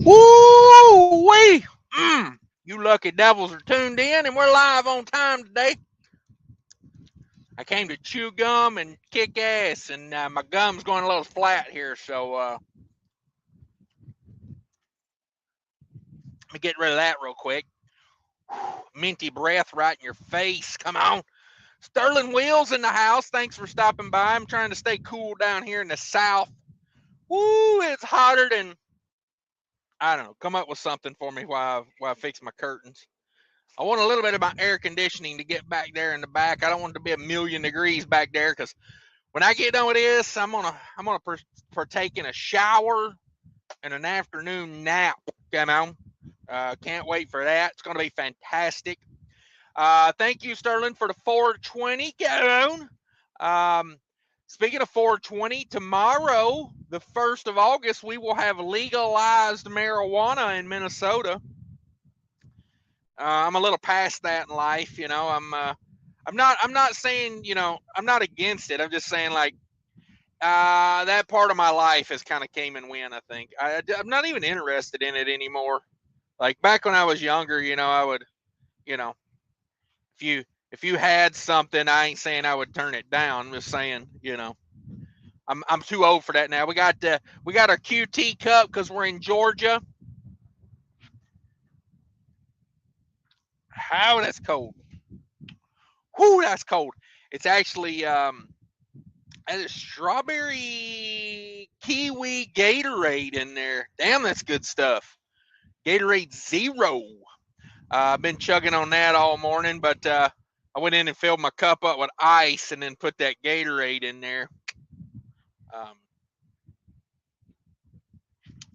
Woo-wee! You lucky devils are tuned in, and we're live on time today. I came to chew gum and kick ass, and my gum's going a little flat here, so let me get rid of that real quick. Minty breath right in your face. Come on. Sterling Wheels in the house. Thanks for stopping by. I'm trying to stay cool down here in the south. Woo, it's hotter than, I don't know. Come up with something for me while I fix my curtains. I want a little bit of my air conditioning to get back there in the back. I don't want it to be a million degrees back there because when I get done with this, I'm gonna partake in a shower and an afternoon nap. Come on, can't wait for that. It's gonna be fantastic. Thank you, Sterling, for the 420. Get on. Speaking of 420, tomorrow, the 1st of August, we will have legalized marijuana in Minnesota. I'm a little past that in life, you know. I'm not saying, you know, I'm not against it. I'm just saying, like, that part of my life has kind of came and went. I think I'm not even interested in it anymore. Like back when I was younger, you know, I would, you know, if you had something, I ain't saying I would turn it down. I'm just saying, you know, I'm too old for that now. We got our QT cup because we're in Georgia. How that's cold. Whoo, that's cold. It's actually a strawberry kiwi Gatorade in there. Damn, that's good stuff. Gatorade Zero. I've been chugging on that all morning, but I went in and filled my cup up with ice and then put that Gatorade in there. Um,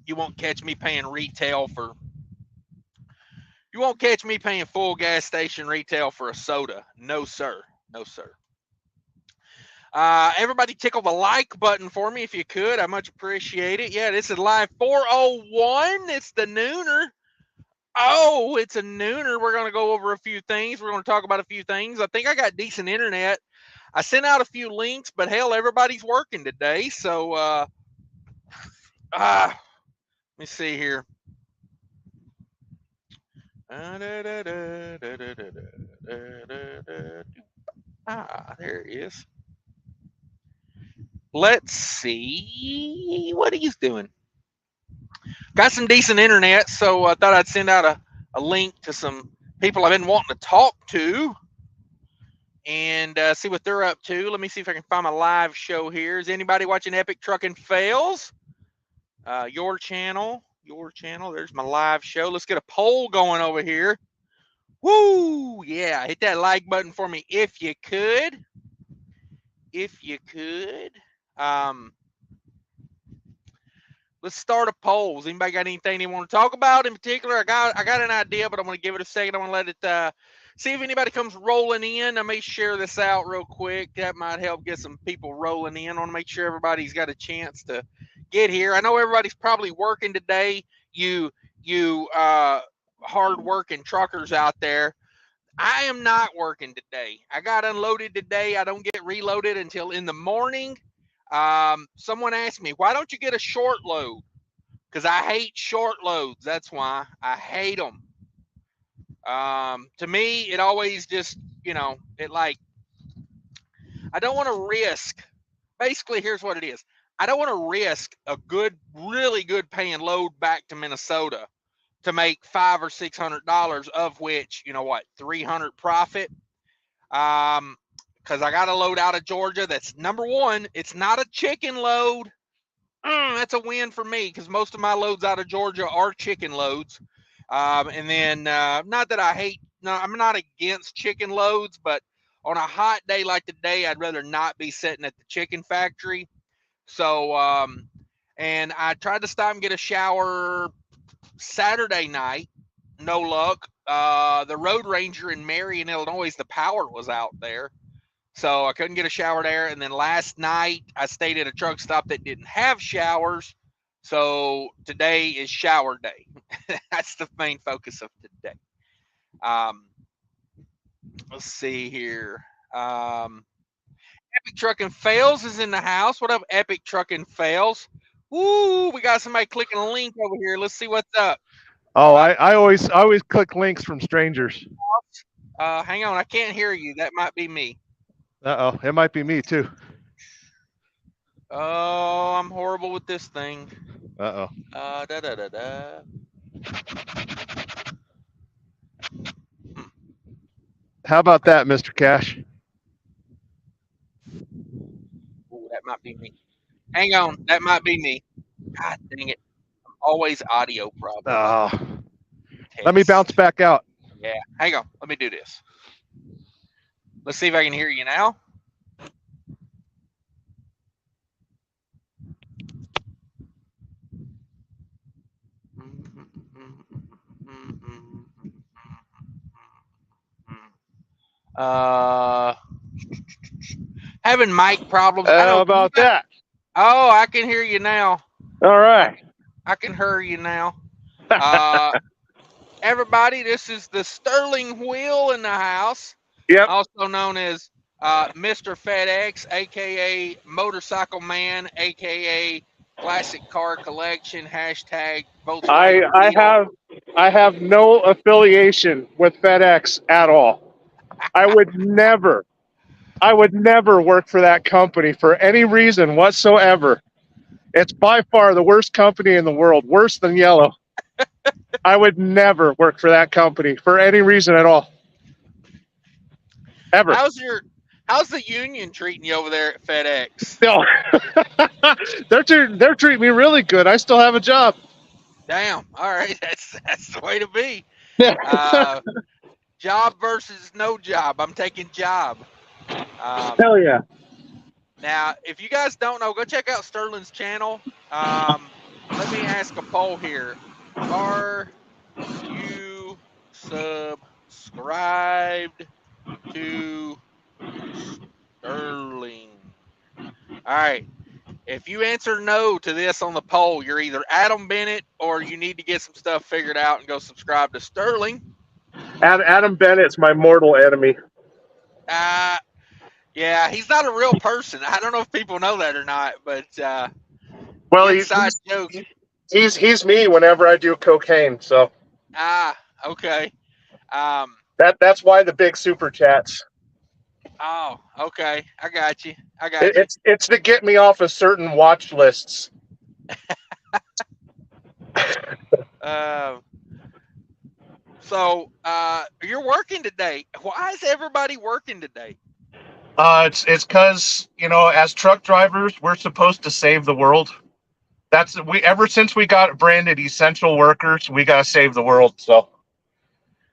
you won't catch me paying retail for. You won't catch me paying full gas station retail for a soda. No, sir. No, sir. Everybody tickle the like button for me if you could. I much appreciate it. Yeah, this is live 401. It's the nooner. Oh, it's a nooner. We're going to go over a few things. We're going to talk about a few things. I think I got decent internet. I sent out a few links, but hell, everybody's working today. So, let me see here. There it is. Let's see what he's doing. Got some decent internet, so I thought I'd send out a link to some people I've been wanting to talk to and see what they're up to. Let me see if I can find my live show here. Is anybody watching Epic Trucking Fails? Your channel. There's my live show. Let's get a poll going over here. Woo! Yeah, hit that like button for me if you could. If you could. Um, let's start a poll. Has anybody got anything they want to talk about in particular? I got an idea, but I'm going to give it a second. I want to let it see if anybody comes rolling in. I may share this out real quick. That might help get some people rolling in. I want to make sure everybody's got a chance to get here. I know everybody's probably working today. You hard working truckers out there. I am not working today. I got unloaded today. I don't get reloaded until in the morning. Someone asked me, why don't you get a short load? Because I hate short loads. That's why I hate them. To me, it always just, you know, it like, I don't want to risk. Basically, here's what it is. I don't want to risk a good, really good paying load back to Minnesota to make $500 or $600, of which, you know what, 300 profit. Because I got a load out of Georgia. That's number one. It's not a chicken load. That's a win for me because most of my loads out of Georgia are chicken loads. And then, not that I hate, no, I'm not against chicken loads, but on a hot day like today, I'd rather not be sitting at the chicken factory. So, and I tried to stop and get a shower Saturday night. No luck. The Road Ranger in Marion, Illinois, the power was out there. So I couldn't get a shower there. And then last night I stayed at a truck stop that didn't have showers. So today is shower day. That's the main focus of today. Um, let's see here. Epic Trucking Fails is in the house. What up, Epic Trucking Fails? Ooh, we got somebody clicking a link over here. Let's see what's up. Oh, I always click links from strangers. Hang on, I can't hear you. That might be me. Uh oh, it might be me too. Oh, I'm horrible with this thing. Uh oh. Da da da da. How about Okay. that, Mr. Cash? Ooh, that might be me. Hang on, that might be me. God dang it. Always audio problem. Oh, let me bounce Test. back out. Yeah. Hang on. Let me do this. Let's see if I can hear you now. Uh, having mic problems. I How know. about that? Oh, I can hear you now. All right. I can hear you now. Uh, everybody, this is the Sterling Wheel in the house, Yep. also known as Mr. FedEx, aka Motorcycle Man, aka Classic Car Collection, hashtag Volkswagen I Beetle. have no affiliation with FedEx at all. I would never work for that company for any reason whatsoever. It's by far the worst company in the world, worse than Yellow. I would never work for that company for any reason at all. Ever. How's the union treating you over there at FedEx? No. they're treating me really good. I still have a job. Damn. All right, that's the way to be. Job versus no job. I'm taking job. Hell yeah. Now, if you guys don't know, go check out Sterling's channel. Let me ask a poll here. Are you subscribed to Sterling? All right. If you answer no to this on the poll, you're either Adam Bennett or you need to get some stuff figured out and go subscribe to Sterling. Adam Bennett's my mortal enemy. Yeah, he's not a real person. I don't know if people know that or not, but Well, inside joke. he's me whenever I do cocaine. So Okay. that's why the big super chats. Oh, okay. I got you. I got you. It's to get me off of certain watch lists. So you're working today. Why is everybody working today? It's because as truck drivers, we're supposed to save the world. That's we ever since we got branded essential workers, we gotta save the world. So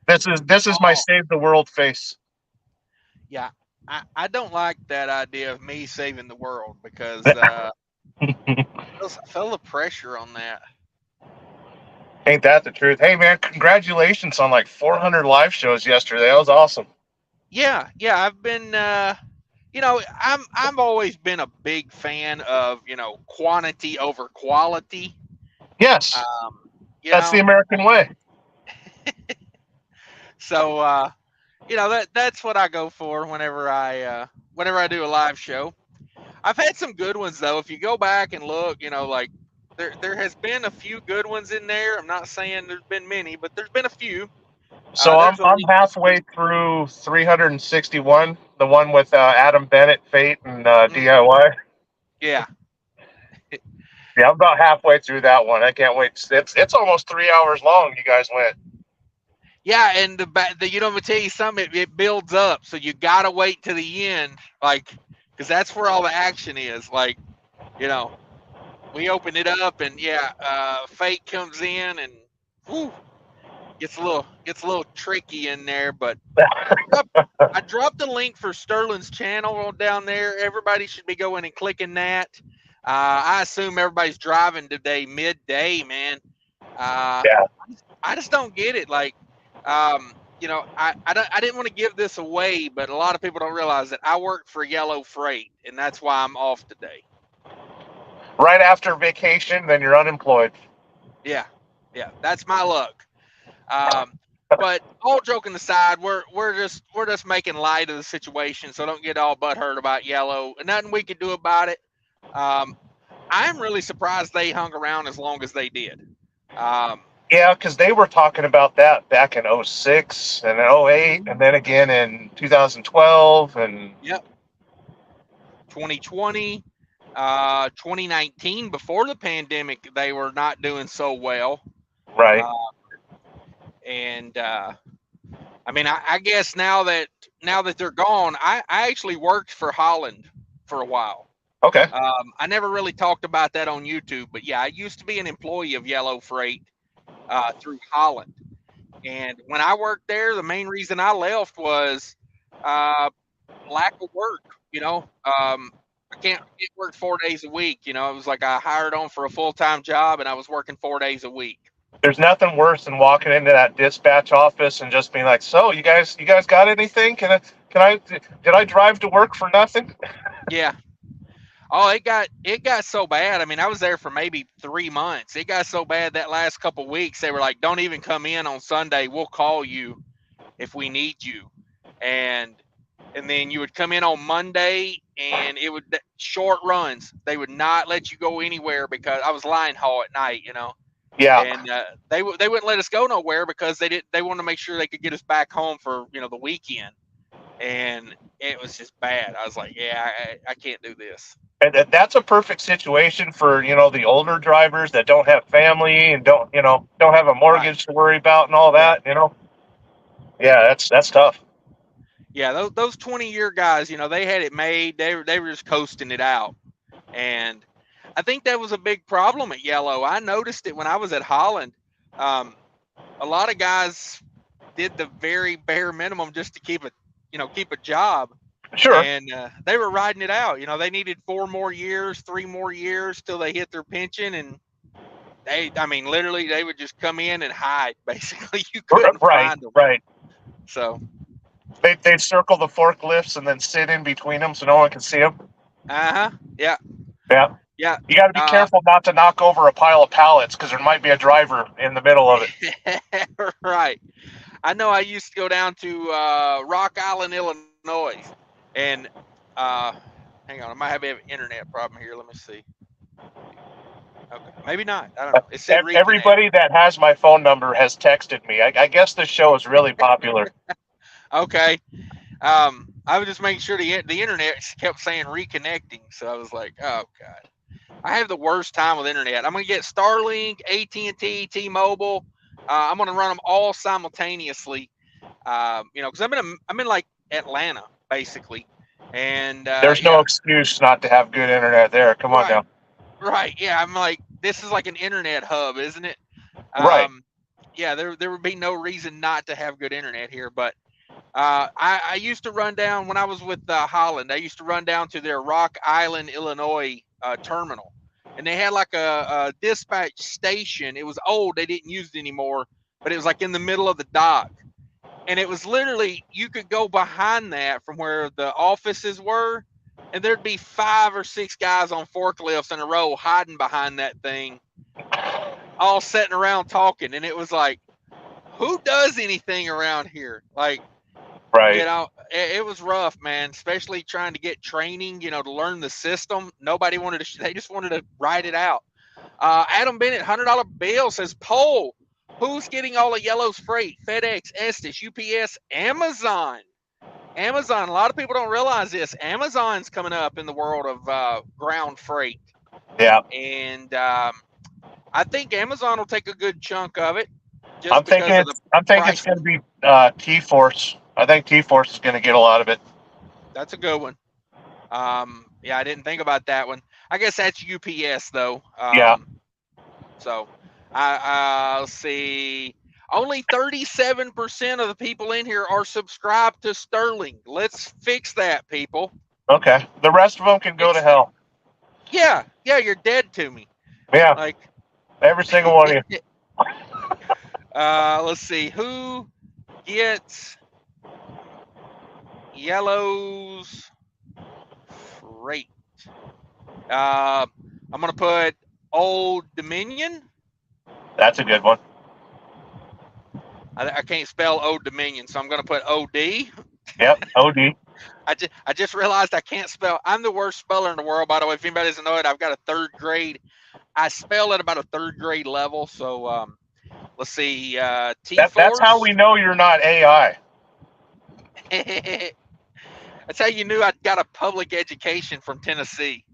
this is my Oh, save the world face. yeah. I don't like that idea of me saving the world because I feel the pressure on that. Ain't that the truth? Hey man, congratulations on like 400 live shows yesterday. That was awesome. Yeah, I've been I've always been a big fan of, quantity over quality. Yes, Um, you that's the know, American way. so that's what I go for whenever I do a live show. I've had some good ones though. If you go back and look, like there has been a few good ones in there. I'm not saying there's been many, but there's been a few. So There's a I'm link. halfway through 361, the one with Adam Bennett, Fate, and Mhm. DIY. Yeah, Yeah, I'm about halfway through that one. I can't wait. It's almost 3 hours long. You guys went. yeah, and I'm gonna tell you something. It builds up, so you gotta wait to the end, like, because that's where all the action is. Like, you know, we open it up, and Fate comes in, and whew, gets a little tricky in there. But I dropped the link for Sterling's channel down there. Everybody should be going and clicking that. I assume everybody's driving today midday, man. Uh, Yeah. I just don't get it. Like, I didn't want to give this away, but a lot of people don't realize that I work for Yellow Freight, and that's why I'm off today. Right after vacation, then you're unemployed. Yeah, that's my luck. Um, but all joking aside, we're just making light of the situation, so don't get all butthurt about Yellow. Nothing we can do about it. Um, I'm really surprised they hung around as long as they did. Yeah, because they were talking about that back in 06 and 08, and then again in 2012 and Yep. 2020, 2019, before the pandemic, they were not doing so well. right. And I mean, I guess now that they're gone, I actually worked for Holland for a while. Okay. I never really talked about that on YouTube, but yeah, I used to be an employee of Yellow Freight through Holland. And when I worked there, the main reason I left was lack of work. I can't get work 4 days a week. It was like I hired on for a full-time job, and I was working 4 days a week. There's nothing worse than walking into that dispatch office and just being like, "So, you guys got anything? Did I drive to work for nothing?" Yeah. Oh, it got so bad. I mean, I was there for maybe 3 months. It got so bad that last couple weeks, they were like, "Don't even come in on Sunday. We'll call you if we need you." And then you would come in on Monday, and it would short runs. They would not let you go anywhere because I was line haul at night, Yeah. And they wouldn't let us go nowhere because they wanted to make sure they could get us back home for the weekend. And it was just bad. I was like, yeah, I can't do this. And that's a perfect situation for the older drivers that don't have family and don't have a mortgage to worry about and all that. Yeah, that's tough. Yeah, those 20-year guys, they had it made. They were just coasting it out, and I think that was a big problem at Yellow. I noticed it when I was at Holland. A lot of guys did the very bare minimum just to keep a job. Sure. And they were riding it out. They needed 4 more years, 3 more years till they hit their pension, and literally, they would just come in and hide. Basically, you couldn't find them. Right. So they'd circle the forklifts and then sit in between them so no one can see them. Yeah. Yeah. Yeah. You got to be careful not to knock over a pile of pallets because there might be a driver in the middle of it. Right. I know I used to go down to Rock Island, Illinois, and hang on, I might have an internet problem here. Let me see. Okay, maybe not. I don't know. It said everybody that has my phone number has texted me. I guess this show is really popular. Okay. I was just making sure the internet kept saying reconnecting, so I was like, oh god, I have the worst time with internet. I'm gonna get Starlink, AT&T, T-Mobile. I'm gonna run them all simultaneously. Because I'm in like Atlanta basically, and there's no excuse not to have good internet there. Come on now. Right. Yeah. I'm like, this is like an internet hub, isn't it? Right. Yeah. There would be no reason not to have good internet here, but I used to run down when I was with Holland. I used to run down to their Rock Island, Illinois terminal, and they had like a dispatch station. It was old; they didn't use it anymore, but it was like in the middle of the dock, and it was literally you could go behind that from where the offices were, and there'd be 5 or 6 guys on forklifts in a row hiding behind that thing, all sitting around talking, and it was like, who does anything around here? Like. Right. It was rough, man, especially trying to get training, to learn the system. Nobody wanted to, they just wanted to ride it out. Adam Bennett, $100 bill says, poll, who's getting all of Yellow's freight? FedEx, Estes, UPS, Amazon. Amazon, a lot of people don't realize this. Amazon's coming up in the world of ground freight. Yeah. And I think Amazon will take a good chunk of it. I'm thinking it's going to be T-Force. I think T-Force is going to get a lot of it. That's a good one. Yeah, I didn't think about that one. I guess that's UPS though. Yeah. So, I'll see. Only 37% of the people in here are subscribed to Sterling. Let's fix that, people. Okay. The rest of them can go to hell. Yeah, you're dead to me. Yeah. Like every single one of you. Let's see who gets Yellow's freight. I'm gonna put Old Dominion. That's a good one. I can't spell Old Dominion, so I'm gonna put OD. Yep, OD. I just realized I can't spell. I'm the worst speller in the world, by the way. If anybody doesn't know it, I've got a third grade. I spell at about a third grade level. So let's see. That's how T-Force. we know you're not AI. That's how you knew I got a public education from Tennessee.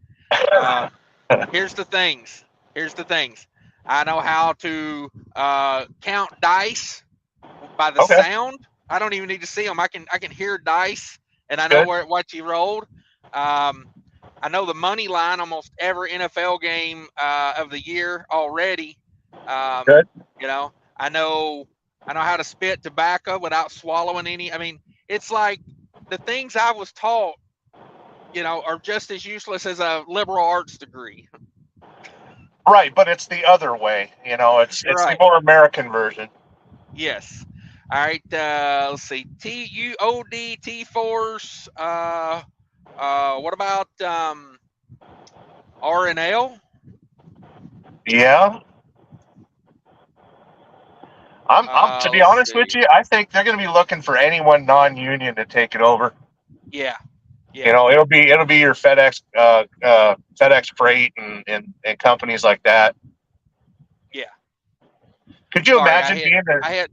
Here's the things. Here's the things. I know how to count dice by the Okay, sound. I don't even need to see them. I can hear dice, and I know good. what you rolled. I know the money line almost every NFL game of the year already. Good. You know, I know how to spit tobacco without swallowing any. I mean, it's like the things I was taught, are just as useless as a liberal arts degree. Right, but it's the other way. It's the Right. more American version. Yes. All right. Let's see. TUOD T-Force. What about RNL? Yeah. I'm to be Let's honest with see. you, I think they're going to be looking for anyone non-union to take it over. Yeah. Yeah. It'll be your FedEx Freight and companies like that. Yeah. Could you Sorry, imagine being the I had.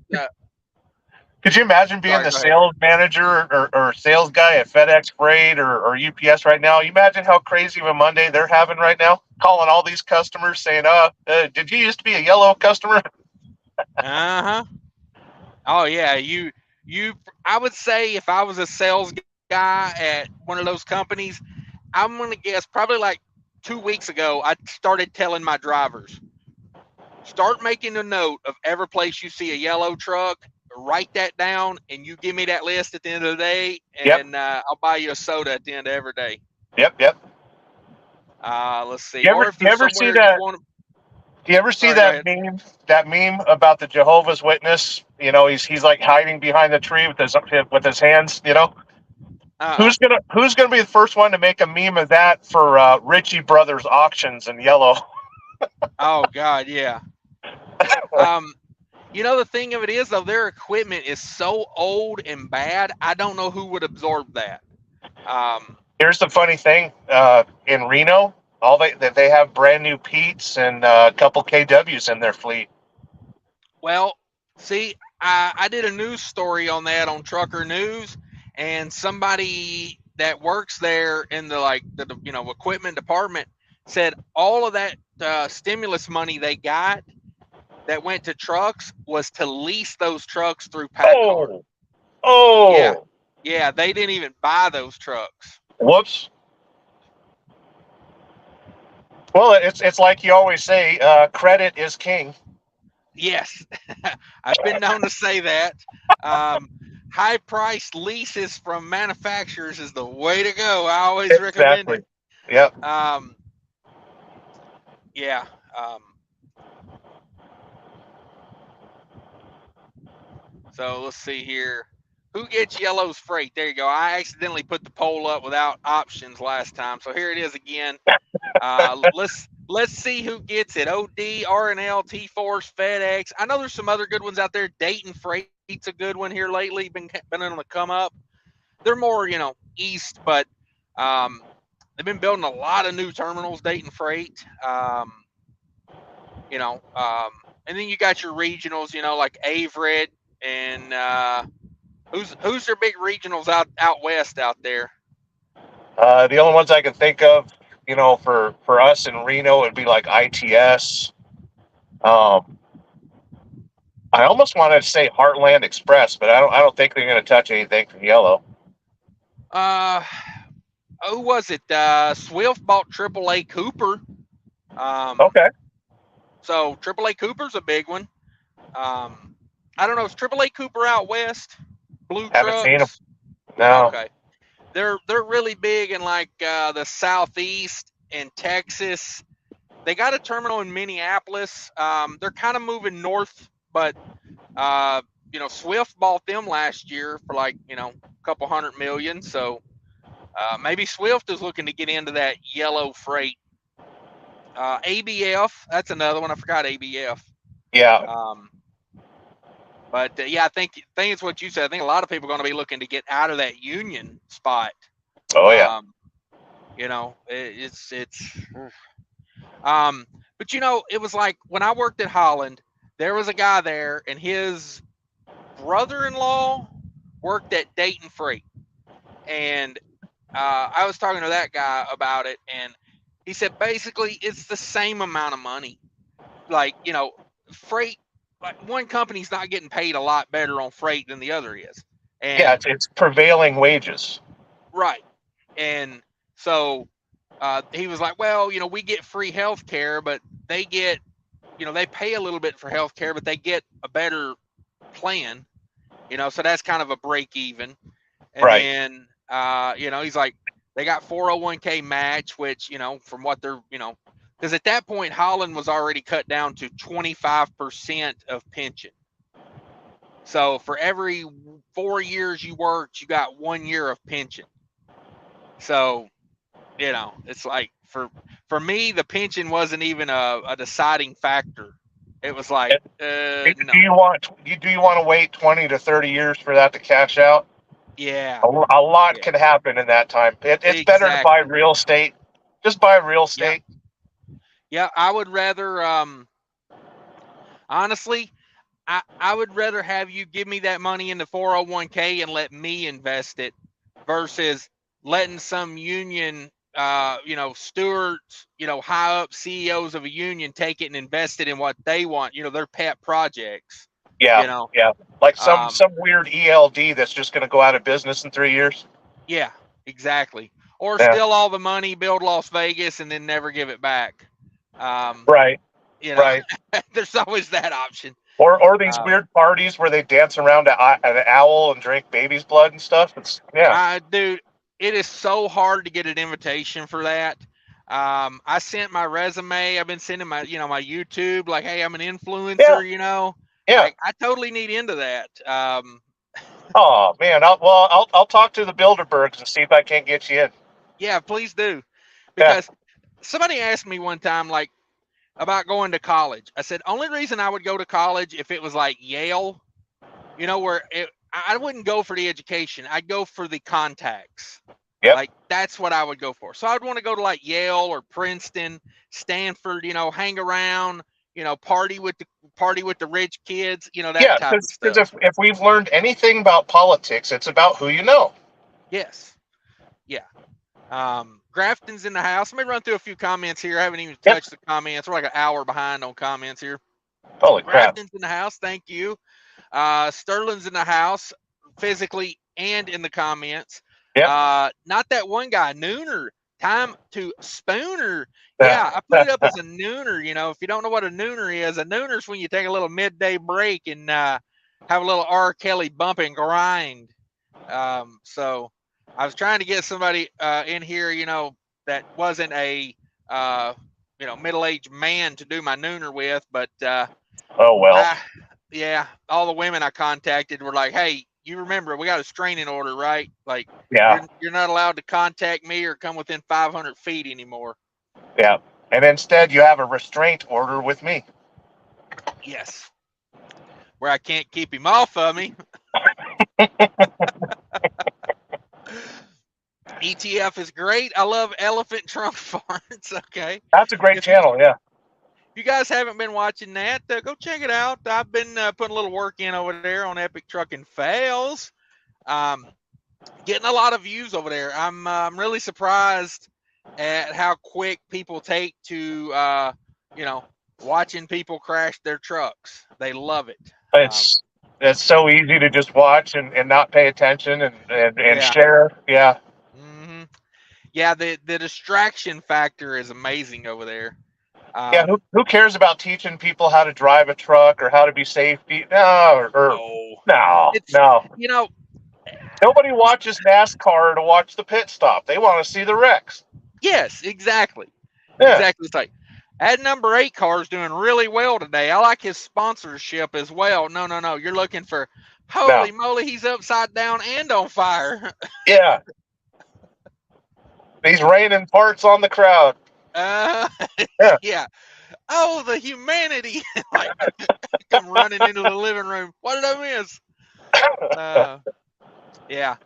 Could you imagine being Sorry. the Go ahead. sales manager or sales guy at FedEx Freight or UPS right now? You imagine how crazy of a Monday they're having right now, calling all these customers saying, did you used to be a yellow customer?" Uh huh. Oh yeah. You. I would say if I was a sales guy at one of those companies, I'm gonna guess probably like 2 weeks ago, I started telling my drivers, start making a note of every place you see a yellow truck. Write that down, and you give me that list at the end of the day, Yep, and I'll buy you a soda at the end of every day. yep. Let's see. You ever Or if you there's ever see somewhere you that? want to. Do you ever see Sorry, go that ahead. meme? That meme about the Jehovah's Witness? He's like hiding behind the tree with his hands. Uh, Who's gonna be the first one to make a meme of that for Ritchie Brothers auctions in yellow? oh God, yeah. The thing of it is though, their equipment is so old and bad. I don't know who would absorb that. Um, Here's the funny thing: in Reno, they have brand new Pete's and a couple KWs in their fleet. well, see, I did a news story on that on Trucker News, and somebody that works there in the equipment department said all of that stimulus money they got that went to trucks was to lease those trucks through PACCAR. Oh, Yeah, oh, yeah, they didn't even buy those trucks. whoops. Well, it's like you always say, credit is king. Yes, I've been known to say that. Um, high priced leases from manufacturers is the way to go. I always recommend Exactly. it. Yep. Um, yeah. So let's see here. Who gets Yellow's freight? There you go. I accidentally put the poll up without options last time, so here it is again. Let's see who gets it. OD, RNL, T-Force, FedEx. I know there's some other good ones out there. Dayton Freight's a good one here lately. Been on the come up. They're more east, but um, they've been building a lot of new terminals. Dayton Freight. You know, um, and then you got your regionals. Like Averett and who's their big regionals out west out there. The only ones I can think of, for us in Reno, would be like ITS. Um, I almost wanted to say Heartland Express, but I don't think they're going to touch anything from Yellow. Uh, who was it? Swift bought AAA Cooper. Um, Okay. so AAA Cooper's a big one. I don't know. Is AAA Cooper out west? Blue Haven't seen them. trucks. No. Okay, they're really big in like the southeast and Texas. They got a terminal in Minneapolis. They're kind of moving north, but Swift bought them last year for like a couple hundred million. So maybe Swift is looking to get into that yellow freight. ABF, that's another one. I forgot ABF. Yeah. Um, But yeah, I think it's what you said. I think a lot of people are going to be looking to get out of that union spot. Oh yeah. It's um, but it was like when I worked at Holland, there was a guy there, and his brother-in-law worked at Dayton Freight, and I was talking to that guy about it, and he said basically it's the same amount of money. Like freight, like one company's not getting paid a lot better on freight than the other is, Yeah, and it's prevailing wages. right, and so he was like, well, we get free health care, but they get, they pay a little bit for health care, but they get a better plan, so that's kind of a break even. And Right. then, he's like, they got 401k match, which, from what they're, because at that point, Holland was already cut down to 25% of pension. So for every 4 years you worked, you got 1 year of pension. So, it's like for me, the pension wasn't even a deciding factor. It was like, no. Do you want to wait 20 to 30 years for that to cash out? Yeah. A lot can happen in that time. It's better to buy real estate. Just buy real estate. Yeah, I would rather, honestly, I would rather have you give me that money in the 401k and let me invest it versus letting some union, stewards, high up CEOs of a union take it and invest it in what they want, their pet projects. Yeah, yeah. Like some weird ELD that's just going to go out of business in 3 years. Yeah, exactly. Or steal all the money, build Las Vegas, and then never give it back. Right. Right. There's always that option. Or these weird parties where they dance around an owl and drink baby's blood and stuff. Dude, it is so hard to get an invitation for that. I sent my resume. I've been sending my, my YouTube, like, hey, I'm an influencer, Yeah. Like, I totally need into that. Oh man, I'll talk to the Bilderbergs and see if I can't get you in. Yeah, please do. Because somebody asked me one time, like, about going to college. I said, only reason I would go to college if it was like Yale, where I wouldn't go for the education. I'd go for the contacts. Yep. Like, that's what I would go for. So I'd want to go to like Yale or Princeton, Stanford, hang around, party with the rich kids, that type of stuff. Because if we've learned anything about politics, it's about who you know. Yes. Yeah. Grafton's in the house. Let me run through a few comments here. I haven't even touched the comments. We're like an hour behind on comments here. Holy crap. Grafton's in the house. Thank you. Sterling's in the house, physically and in the comments. Yep. Not that one guy, Nooner. Time to Spooner. Yeah, I put it up as a nooner. If you don't know what a nooner is when you take a little midday break and have a little R. Kelly bump and grind. So I was trying to get somebody in here, that wasn't a middle-aged man to do my nooner with, but oh well. All the women I contacted were like, hey, you remember we got a restraining order, right? Like, you're not allowed to contact me or come within 500 feet anymore. Yeah, and instead you have a restraint order with me. Yes, where I can't keep him off of me. ETF is great. I love elephant trunk farts. Okay, that's a great channel. Yeah. If you guys haven't been watching that, go check it out. I've been putting a little work in over there on Epic Trucking Fails. Getting a lot of views over there. I'm really surprised at how quick people take to watching people crash their trucks. They love it. It's so easy to just watch and not pay attention and share. Yeah. Mm-hmm. Yeah, the distraction factor is amazing over there. Who cares about teaching people how to drive a truck or how to be safety? No. Nobody watches NASCAR to watch the pit stop. They want to see the wrecks. Yes, exactly. Yeah. Exactly. It's like, that number 8 car is doing really well today. I like his sponsorship as well. No. You're looking for, holy moly, he's upside down and on fire. Yeah. He's raining parts on the crowd. Yeah. Oh, the humanity. Like, come running into the living room. What did I miss? Yeah.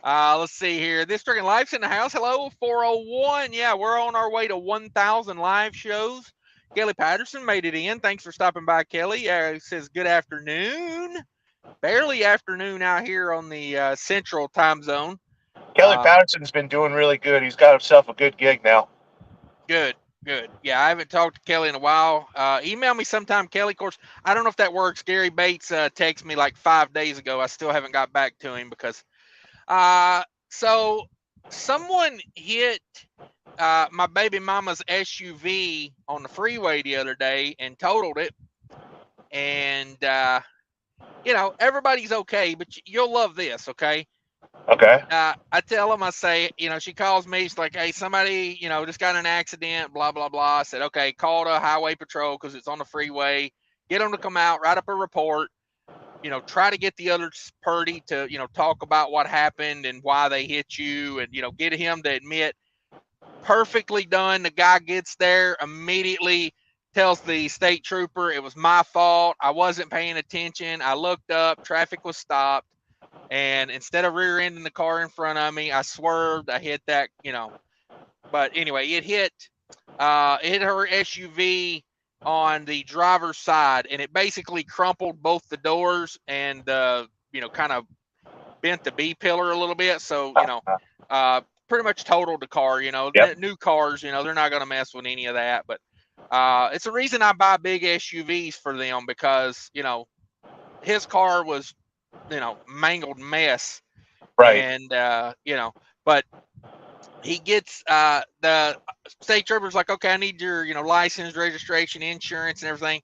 Let's see here. This Trucking Life's in the house. Hello, 401. Yeah, we're on our way to 1,000 live shows. Kelly Patterson made it in. Thanks for stopping by, Kelly. It says good afternoon. Barely afternoon out here on the central time zone. Kelly Patterson's been doing really good. He's got himself a good gig now. Good. Yeah, I haven't talked to Kelly in a while. Email me sometime, Kelly. Of course, I don't know if that works. Gary Bates texted me like 5 days ago. I still haven't got back to him because so someone hit my baby mama's SUV on the freeway the other day and totaled it. And, everybody's okay, but you'll love this, okay? Okay. I tell them, I say, she calls me. She's like, hey, somebody, just got in an accident, blah, blah, blah. I said, okay, call the highway patrol because it's on the freeway. Get them to come out, write up a report. Try to get the other party to, talk about what happened and why they hit you and, get him to admit. Perfectly done. The guy gets there, immediately tells the state trooper it was my fault. I wasn't paying attention. I looked up, traffic was stopped. And instead of rear-ending the car in front of me, I swerved. I hit that, But anyway, it hit her SUV on the driver's side, and it basically crumpled both the doors and, kind of bent the B pillar a little bit. So, pretty much totaled the car. Yep. New cars, they're not going to mess with any of that. But it's the reason I buy big SUVs for them because, his car was, mangled mess. Right. And, but he gets the state trooper's like, okay, I need your, license, registration, insurance, and everything.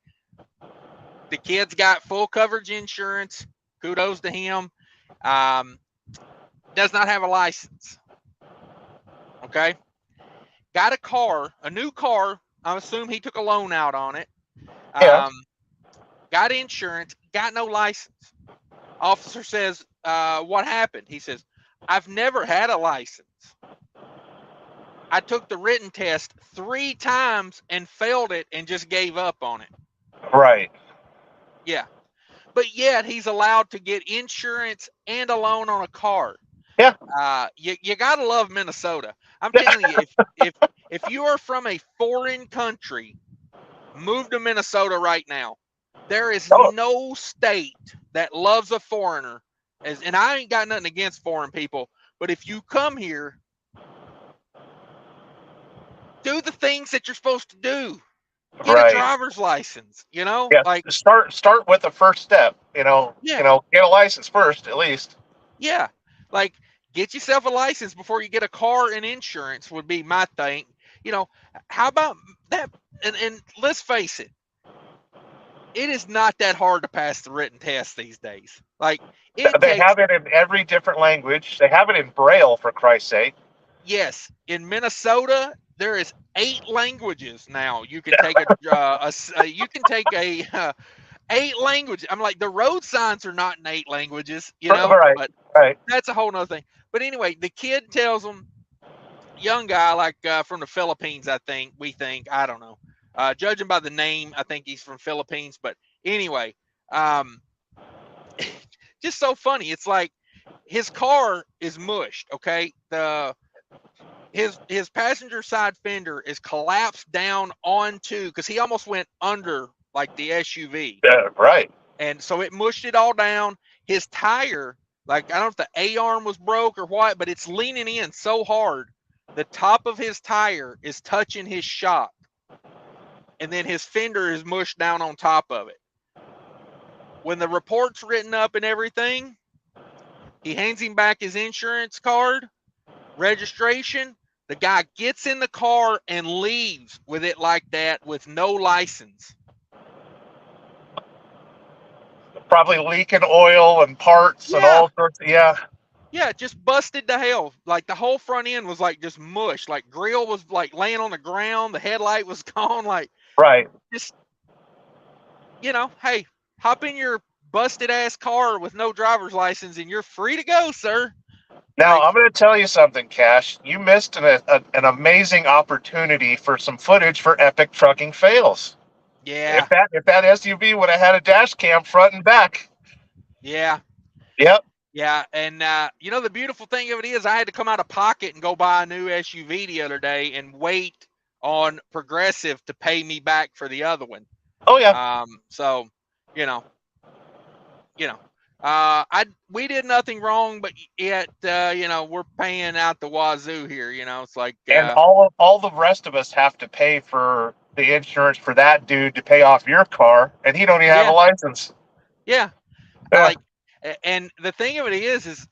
The kid's got full coverage insurance. Kudos to him. Does not have a license. Okay. Got a new car. I assume he took a loan out on it. Yeah. Got insurance, got no license. Officer says, what happened? He says, I've never had a license. I took the written test 3 times and failed it and just gave up on it. Right. Yeah. But yet he's allowed to get insurance and a loan on a car. Yeah. You gotta love Minnesota. I'm telling you, if you are from a foreign country, move to Minnesota right now. There is no state that loves a foreigner, and I ain't got nothing against foreign people, but if you come here, do the things that you're supposed to do. Get a driver's license, Yeah. like start with the first step, Yeah. Get a license first, at least. Yeah. Like, get yourself a license before you get a car and insurance would be my thing. How about that? And let's face it, it is not that hard to pass the written test these days. Like, They have it in every different language. They have it in Braille, for Christ's sake. Yes, in Minnesota, there is 8 languages now. You can take a 8 languages. I'm like, the road signs are not in 8 languages, Right. But right. That's a whole nother thing. But anyway, the kid tells them, young guy, like from the Philippines, I don't know. Judging by the name, I think he's from Philippines. But anyway, just so funny. It's like his car is mushed. Okay, his passenger side fender is collapsed down onto, because he almost went under like the SUV. Yeah, right. And so it mushed it all down. His tire, like, I don't know if the A-arm was broke or what, but it's leaning in so hard. The top of his tire is touching his shock. And then his fender is mushed down on top of it. When the report's written up and everything, he hands him back his insurance card, registration. The guy gets in the car and leaves with it like that with no license. Probably leaking oil and parts and all sorts of, Yeah, just busted to hell. Like, the whole front end was like just mush. Like, grill was like laying on the ground. The headlight was gone. Like, right. Just, hey, hop in your busted ass car with no driver's license and you're free to go, sir. Now, I'm going to tell you something, Cash. You missed an amazing opportunity for some footage for epic trucking fails. Yeah. If that SUV would have had a dash cam front and back. Yeah. Yep. Yeah. And, you know, the beautiful thing of it is I had to come out of pocket and go buy a new SUV the other day and wait on Progressive to pay me back for the other one. Oh yeah. So, you know, you know, we did nothing wrong, but yet, you know, we're paying out the wazoo here. You know, it's like, And all the rest of us have to pay for the insurance for that dude to pay off your car, and he don't even have a yeah, license. yeah. I Yeah. like, and the thing of it is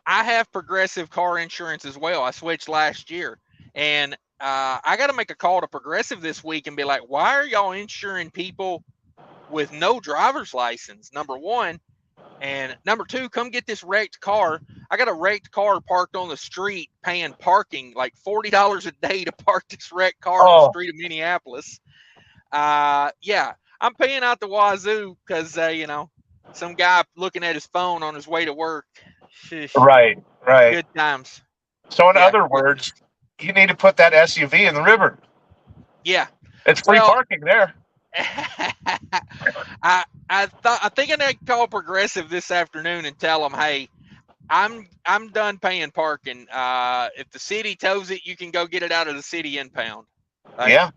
I have Progressive car insurance as well. I switched last year, and I got to make a call to Progressive this week and be like, why are y'all insuring people with no driver's license? Number one. And number two, come get this wrecked car. I got a wrecked car parked on the street paying parking like $40 a day to park this wrecked car on the Oh, street of Minneapolis. Yeah, I'm paying out the wazoo because, you know, some guy looking at his phone on his way to work. Sheesh. right, right. Good times. So in Yeah, other good words, times. you need to put that SUV in the river. Yeah. It's free Well, parking there. I think I need to call Progressive this afternoon and tell them, hey, I'm done paying parking. If the city tows it, you can go get it out of the city impound. Like Yeah.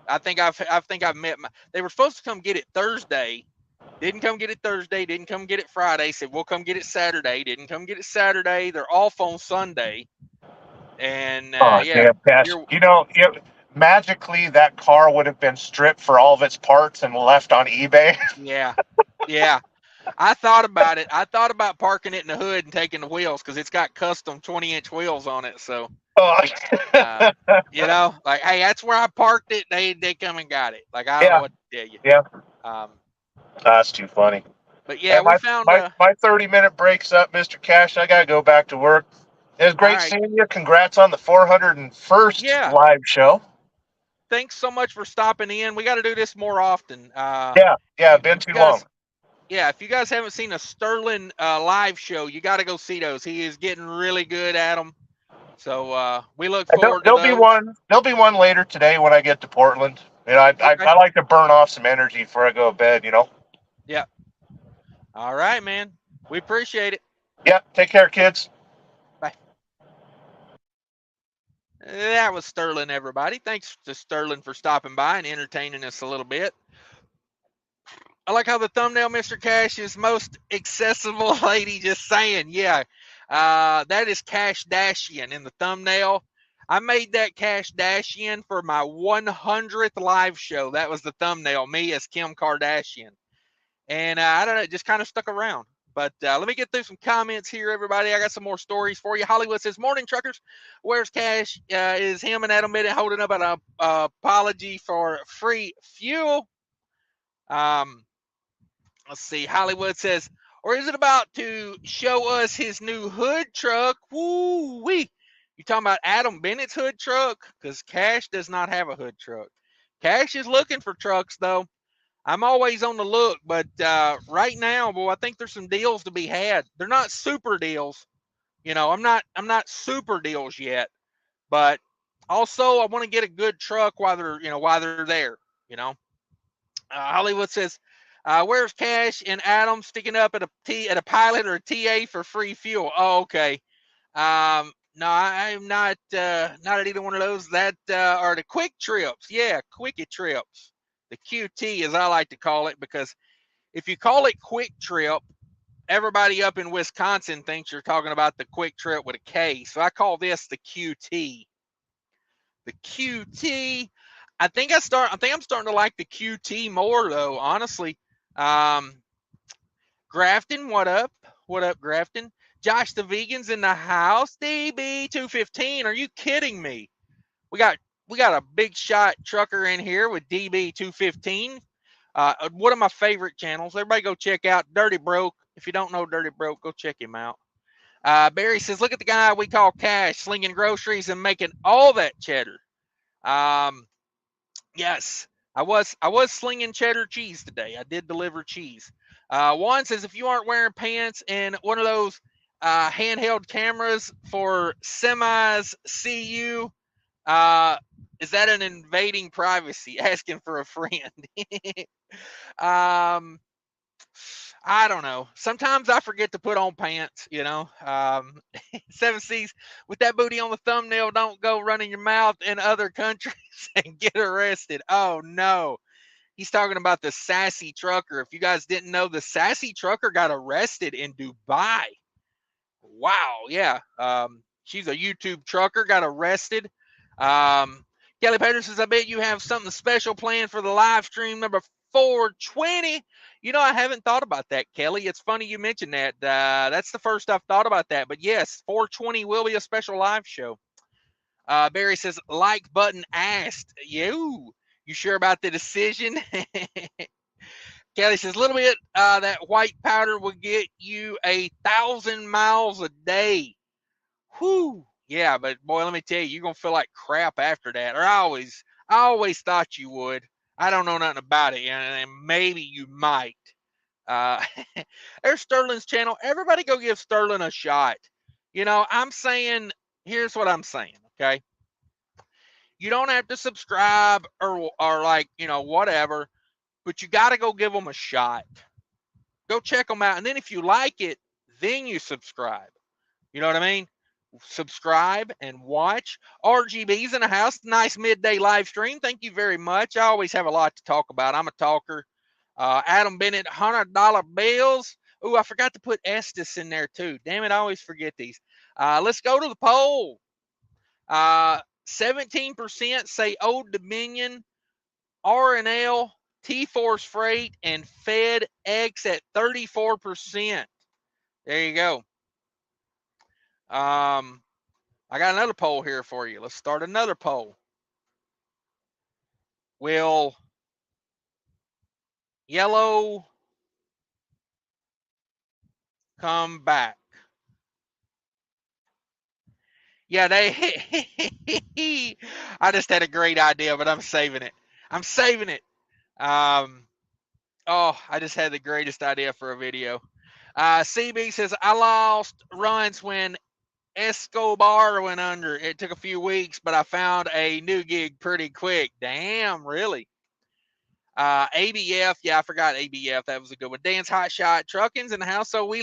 I think I've met my. They were supposed to come get it Thursday. Didn't come get it Thursday. Didn't come get it Friday. Said we'll come get it Saturday. Didn't come get it Saturday. They're off on Sunday. And Oh, yeah, damn, Cash. you're Magically that car would have been stripped for all of its parts and left on eBay. yeah, yeah. I thought about it. I thought about parking it in the hood and taking the wheels because it's got custom 20-inch wheels on it. So Oh, Um, you know, like, hey, that's where I parked it. They come and got it. Like, I don't know yeah, what to tell you. yeah. Um, That's too funny. but Hey, yeah, we found. my 30-minute break's up, Mr. Cash. I gotta go back to work. It was All great right. seeing you. Congrats on the 401st Yeah. live show. Thanks so much for stopping in. We got to do this more often. Yeah, yeah. You, Been you too long. guys, yeah. If you guys haven't seen a Sterling live show, you got to go see those. He is getting really good at them. So we look forward to There'll be those. one. There'll be one later today when I get to Portland. You know, Okay. I like to burn off some energy before I go to bed. You know. Yeah. All right, man. We appreciate it. Yeah. Take care, kids. Bye. That was Sterling, everybody. Thanks to Sterling for stopping by and entertaining us a little bit. I like how the thumbnail, Mr. Cash, is most accessible lady just saying, yeah, that is Cash Dashian in the thumbnail. I made that Cash Dashian for my 100th live show. That was the thumbnail, me as Kim Kardashian. And I don't know, it just kind of stuck around. But let me get through some comments here, everybody. I got some more stories for you. Hollywood says, morning, truckers. Where's Cash? Is him and Adam Bennett holding up an apology for free fuel? Let's see. Hollywood says, or is it about to show us his new hood truck? Woo wee. You talking about Adam Bennett's hood truck? Because Cash does not have a hood truck. Cash is looking for trucks, though. I'm always on the look, but right now, boy, I think there's some deals to be had. They're not super deals. You know, I'm not super deals yet, but also I want to get a good truck while they're there. You know, Hollywood says, "Where's Cash and Adam sticking up at a pilot or a TA for free fuel?" Oh, okay. No, I'm not at either one of those. That are the quick trips. Yeah, quickie trips. The QT, as I like to call it, because if you call it quick trip, everybody up in Wisconsin thinks you're talking about the quick trip with a K. So I call this the QT. The QT. I think I'm starting to like the QT more though, honestly. Um, Grafton, what up? What up, Grafton? Josh the Vegan's in the house. DB215. Are you kidding me? We got a big shot trucker in here with DB215. One of my favorite channels. Everybody go check out Dirty Broke. If you don't know Dirty Broke, go check him out. Barry says, look at the guy we call Cash, slinging groceries and making all that cheddar. Yes, I was slinging cheddar cheese today. I did deliver cheese. Juan says, if you aren't wearing pants and one of those handheld cameras for semis see you, Is that an invading privacy? Asking for a friend. um, I don't know. Sometimes I forget to put on pants, you know. 7C's, with that booty on the thumbnail, don't go running your mouth in other countries and get arrested. Oh, no. He's talking about the sassy trucker. If you guys didn't know, the sassy trucker got arrested in Dubai. Wow, yeah. She's a YouTube trucker, got arrested. Kelly Patterson says, I bet you have something special planned for the live stream number 420. You know, I haven't thought about that, Kelly. It's funny you mentioned that. That's the first I've thought about that. But yes, 420 will be a special live show. Barry says, like button asked. You sure about the decision? Kelly says, a little bit, that white powder will get you 1,000 miles a day. Whew. Yeah, but boy, let me tell you, you're going to feel like crap after that. Or I always thought you would. I don't know nothing about it, and maybe you might. There's Sterling's channel. Everybody go give Sterling a shot. You know, I'm saying, here's what I'm saying, okay? You don't have to subscribe or like, you know, whatever, but you got to go give them a shot. Go check them out. And then if you like it, then you subscribe. You know what I mean? Subscribe and watch. RGB's in the house. Nice midday live stream. Thank you very much. I always have a lot to talk about. I'm a talker. Adam Bennett, $100 bills. Ooh, I forgot to put Estes in there too. Damn it, I always forget these. Let's go to the poll. 17% say Old Dominion, R&L, T-Force Freight, and FedEx at 34%. There you go. I got another poll here for you. Let's start another poll. Will yellow come back? Yeah, I just had a great idea, but I'm saving it. I'm saving it. Oh, I just had the greatest idea for a video. CB says, I lost runs when Escobar went under. It took a few weeks, but I found a new gig pretty quick. Damn, really? ABF, yeah, I forgot ABF. That was a good one. Dan's Hotshot Trucking's in the house. So we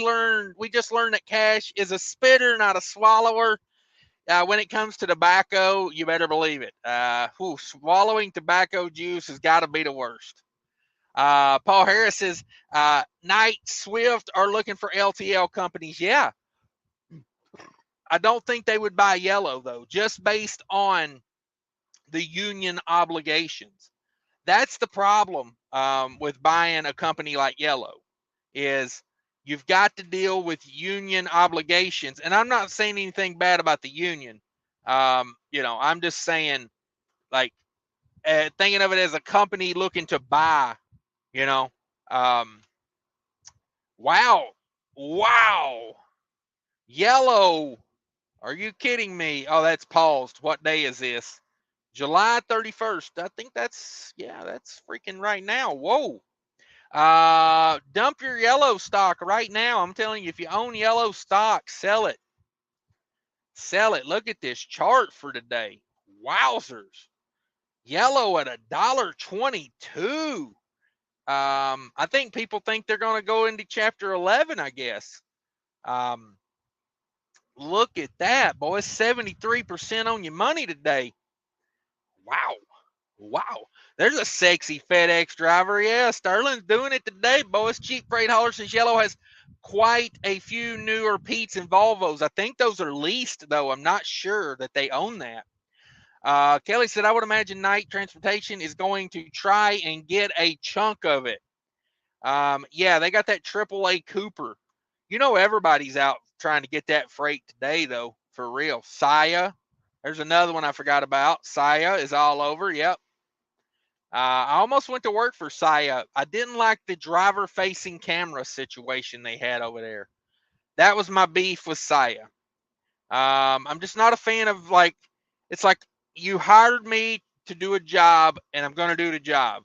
just learned that Cash is a spitter, not a swallower. When it comes to tobacco, you better believe it. Swallowing tobacco juice has got to be the worst. Paul Harris says, Knight Swift are looking for LTL companies. Yeah. I don't think they would buy Yellow, though, just based on the union obligations. That's the problem with buying a company like Yellow, is you've got to deal with union obligations. And I'm not saying anything bad about the union. You know, I'm just saying, like, thinking of it as a company looking to buy, you know. Wow. Yellow. Are you kidding me? Oh, that's paused. What day is this? July 31st. I think that's freaking right now. Whoa. Dump your Yellow stock right now. I'm telling you, if you own Yellow stock, sell it. Sell it. Look at this chart for today. Wowzers. Yellow at $1.22. I think people think they're going to go into chapter 11, I guess. Look at that, boys. 73% on your money today. Wow. There's a sexy FedEx driver. Yeah, Sterling's doing it today, boys. Cheap freight hauler says Yellow has quite a few newer Pete's and Volvos. I think those are leased, though. I'm not sure that they own that. Kelly said, I would imagine Knight Transportation is going to try and get a chunk of it. Yeah, they got that AAA Cooper. You know, everybody's out trying to get that freight today, though, for real. Saya. There's another one I forgot about. Saya is all over. Yep. I almost went to work for Saya. I didn't like the driver-facing camera situation they had over there. That was my beef with Saya. I'm just not a fan of, like, it's like you hired me to do a job, and I'm going to do the job.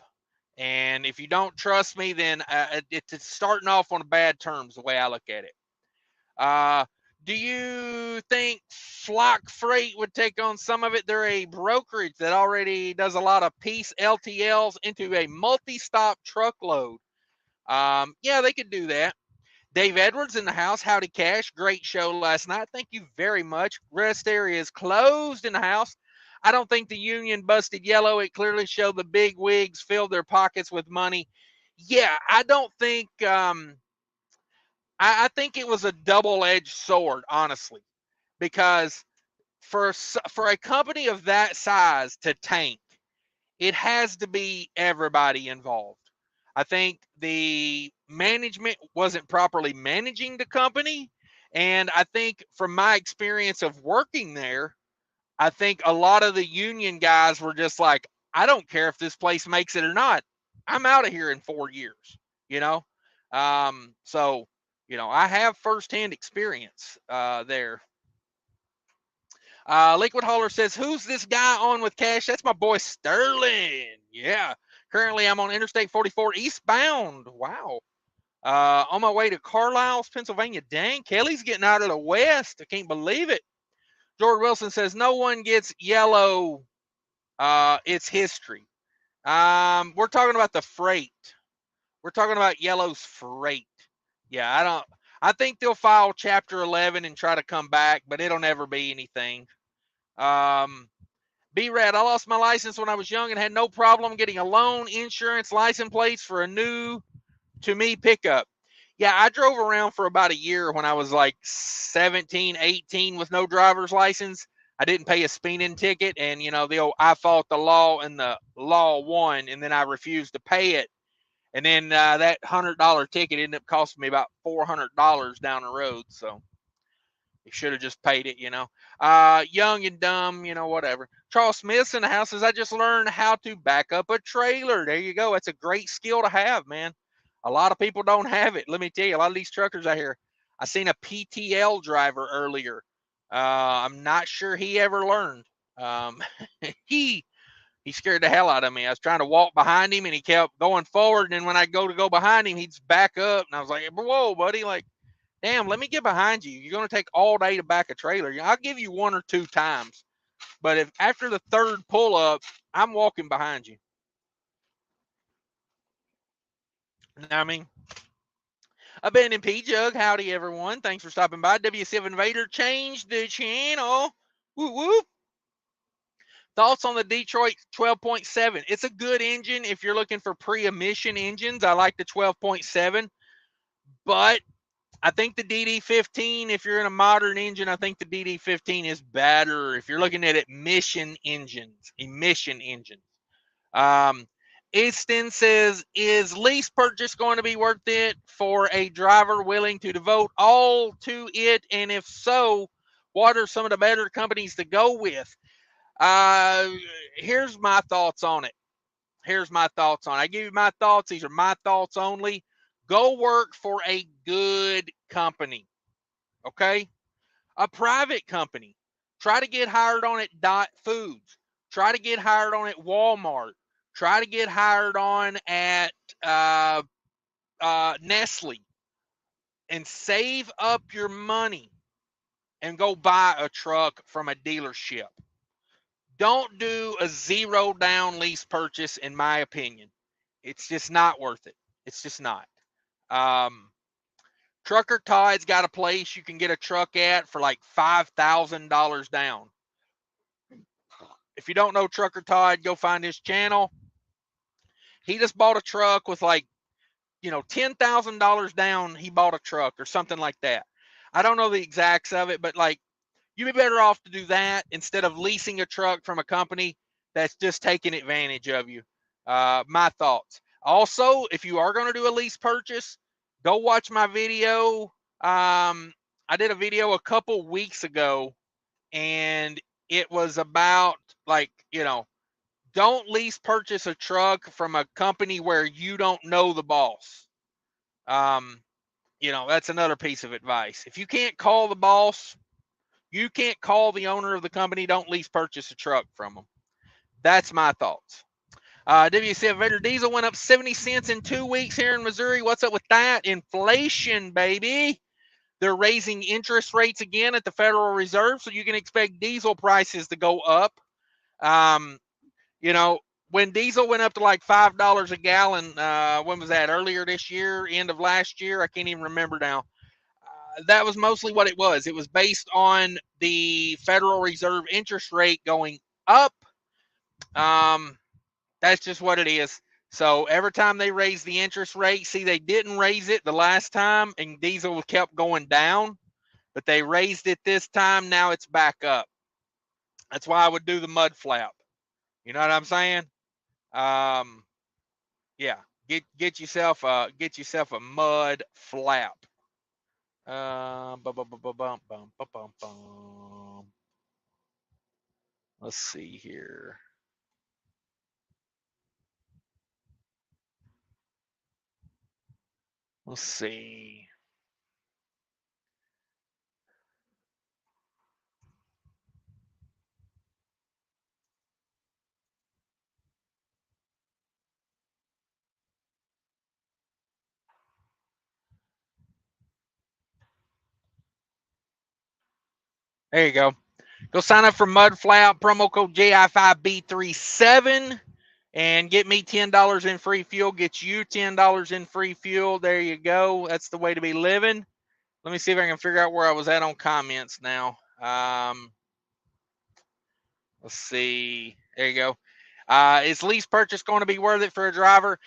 And if you don't trust me, then it's starting off on bad terms, the way I look at it. Do you think Flock Freight would take on some of it? They're a brokerage that already does a lot of piece LTLs into a multi-stop truckload. Yeah, they could do that. Dave Edwards in the house. Howdy, Cash. Great show last night. Thank you very much. Rest area is closed in the house. I don't think the union busted yellow. It clearly showed the big wigs filled their pockets with money. Yeah, I don't think. I think it was a double-edged sword, honestly, because for a company of that size to tank, it has to be everybody involved. I think the management wasn't properly managing the company. And I think from my experience of working there, I think a lot of the union guys were just like, I don't care if this place makes it or not. I'm out of here in 4 years, you know? So, I have firsthand experience there. Liquid Hauler says, who's this guy on with Cash? That's my boy Sterling. Yeah. Currently, I'm on Interstate 44 eastbound. Wow. On my way to Carlisle, Pennsylvania. Dang, Kelly's getting out of the West. I can't believe it. George Wilson says, no one gets yellow. It's history. We're talking about the freight. We're talking about yellow's freight. Yeah, I think they'll file Chapter 11 and try to come back, but it'll never be anything. B-Rad, I lost my license when I was young and had no problem getting a loan, insurance, license plates for a new to me pickup. Yeah, I drove around for about a year when I was like 17, 18 with no driver's license. I didn't pay a speeding ticket, and the old I fought the law and the law won, and then I refused to pay it. And then that $100 ticket ended up costing me about $400 down the road. So you should have just paid it, young and dumb, whatever. Charles Smith's in the house says, I just learned how to back up a trailer. There you go. That's a great skill to have, man. A lot of people don't have it. Let me tell you, a lot of these truckers out here, I seen a PTL driver earlier. I'm not sure he ever learned. He scared the hell out of me. I was trying to walk behind him and he kept going forward. And then when I go behind him, he'd back up. And I was like, whoa, buddy, like, damn, let me get behind you. You're going to take all day to back a trailer. I'll give you 1 or 2 times. But if after the 3rd pull up, I'm walking behind you. You know what I mean? Abandoned P Jug, howdy everyone. Thanks for stopping by. W7 Vader changed the channel. Woo woo. Thoughts on the Detroit 12.7? It's a good engine if you're looking for pre-emission engines. I like the 12.7, but I think the DD15, if you're in a modern engine, I think the DD15 is better if you're looking at emission engines. Easton says, is lease purchase going to be worth it for a driver willing to devote all to it? And if so, what are some of the better companies to go with? Here's my thoughts on it. I give you my thoughts. These are my thoughts only. Go work for a good company. Okay? A private company. Try to get hired on at Dot Foods. Try to get hired on at Walmart. Try to get hired on at Nestle. And save up your money and go buy a truck from a dealership. Don't do a 0 down lease purchase, in my opinion. It's just not worth it. It's just not. Trucker Todd's got a place you can get a truck at for like $5,000 down. If you don't know Trucker Todd, go find his channel. He just bought a truck with like, $10,000 down. He bought a truck or something like that. I don't know the exacts of it, but like, you'd be better off to do that instead of leasing a truck from a company that's just taking advantage of you. My thoughts. Also, if you are going to do a lease purchase, go watch my video. I did a video a couple weeks ago, and it was about don't lease purchase a truck from a company where you don't know the boss. That's another piece of advice. If you can't call the boss, you can't call the owner of the company, don't lease purchase a truck from them. That's my thoughts. WCF Vader diesel went up 70 cents in 2 weeks here in Missouri. What's up with that? Inflation, baby. They're raising interest rates again at the Federal Reserve, so you can expect diesel prices to go up. You know, when diesel went up to like $5 a gallon, when was that? Earlier this year, end of last year? I can't even remember now. That was mostly what it was. It was based on the Federal Reserve interest rate going up. That's just what it is. So every time they raise the interest rate, see, they didn't raise it the last time, and diesel kept going down, but they raised it this time. Now it's back up. That's why I would do the Mudflap. You know what I'm saying? Yeah, get yourself a mud flap. Let's see here. Let's see. There you go. Go sign up for Mudflap, promo code JI5B37, and get me $10 in free fuel. Get you $10 in free fuel. There you go. That's the way to be living. Let me see if I can figure out where I was at on comments now. Let's see. There you go. Is lease purchase going to be worth it for a driver?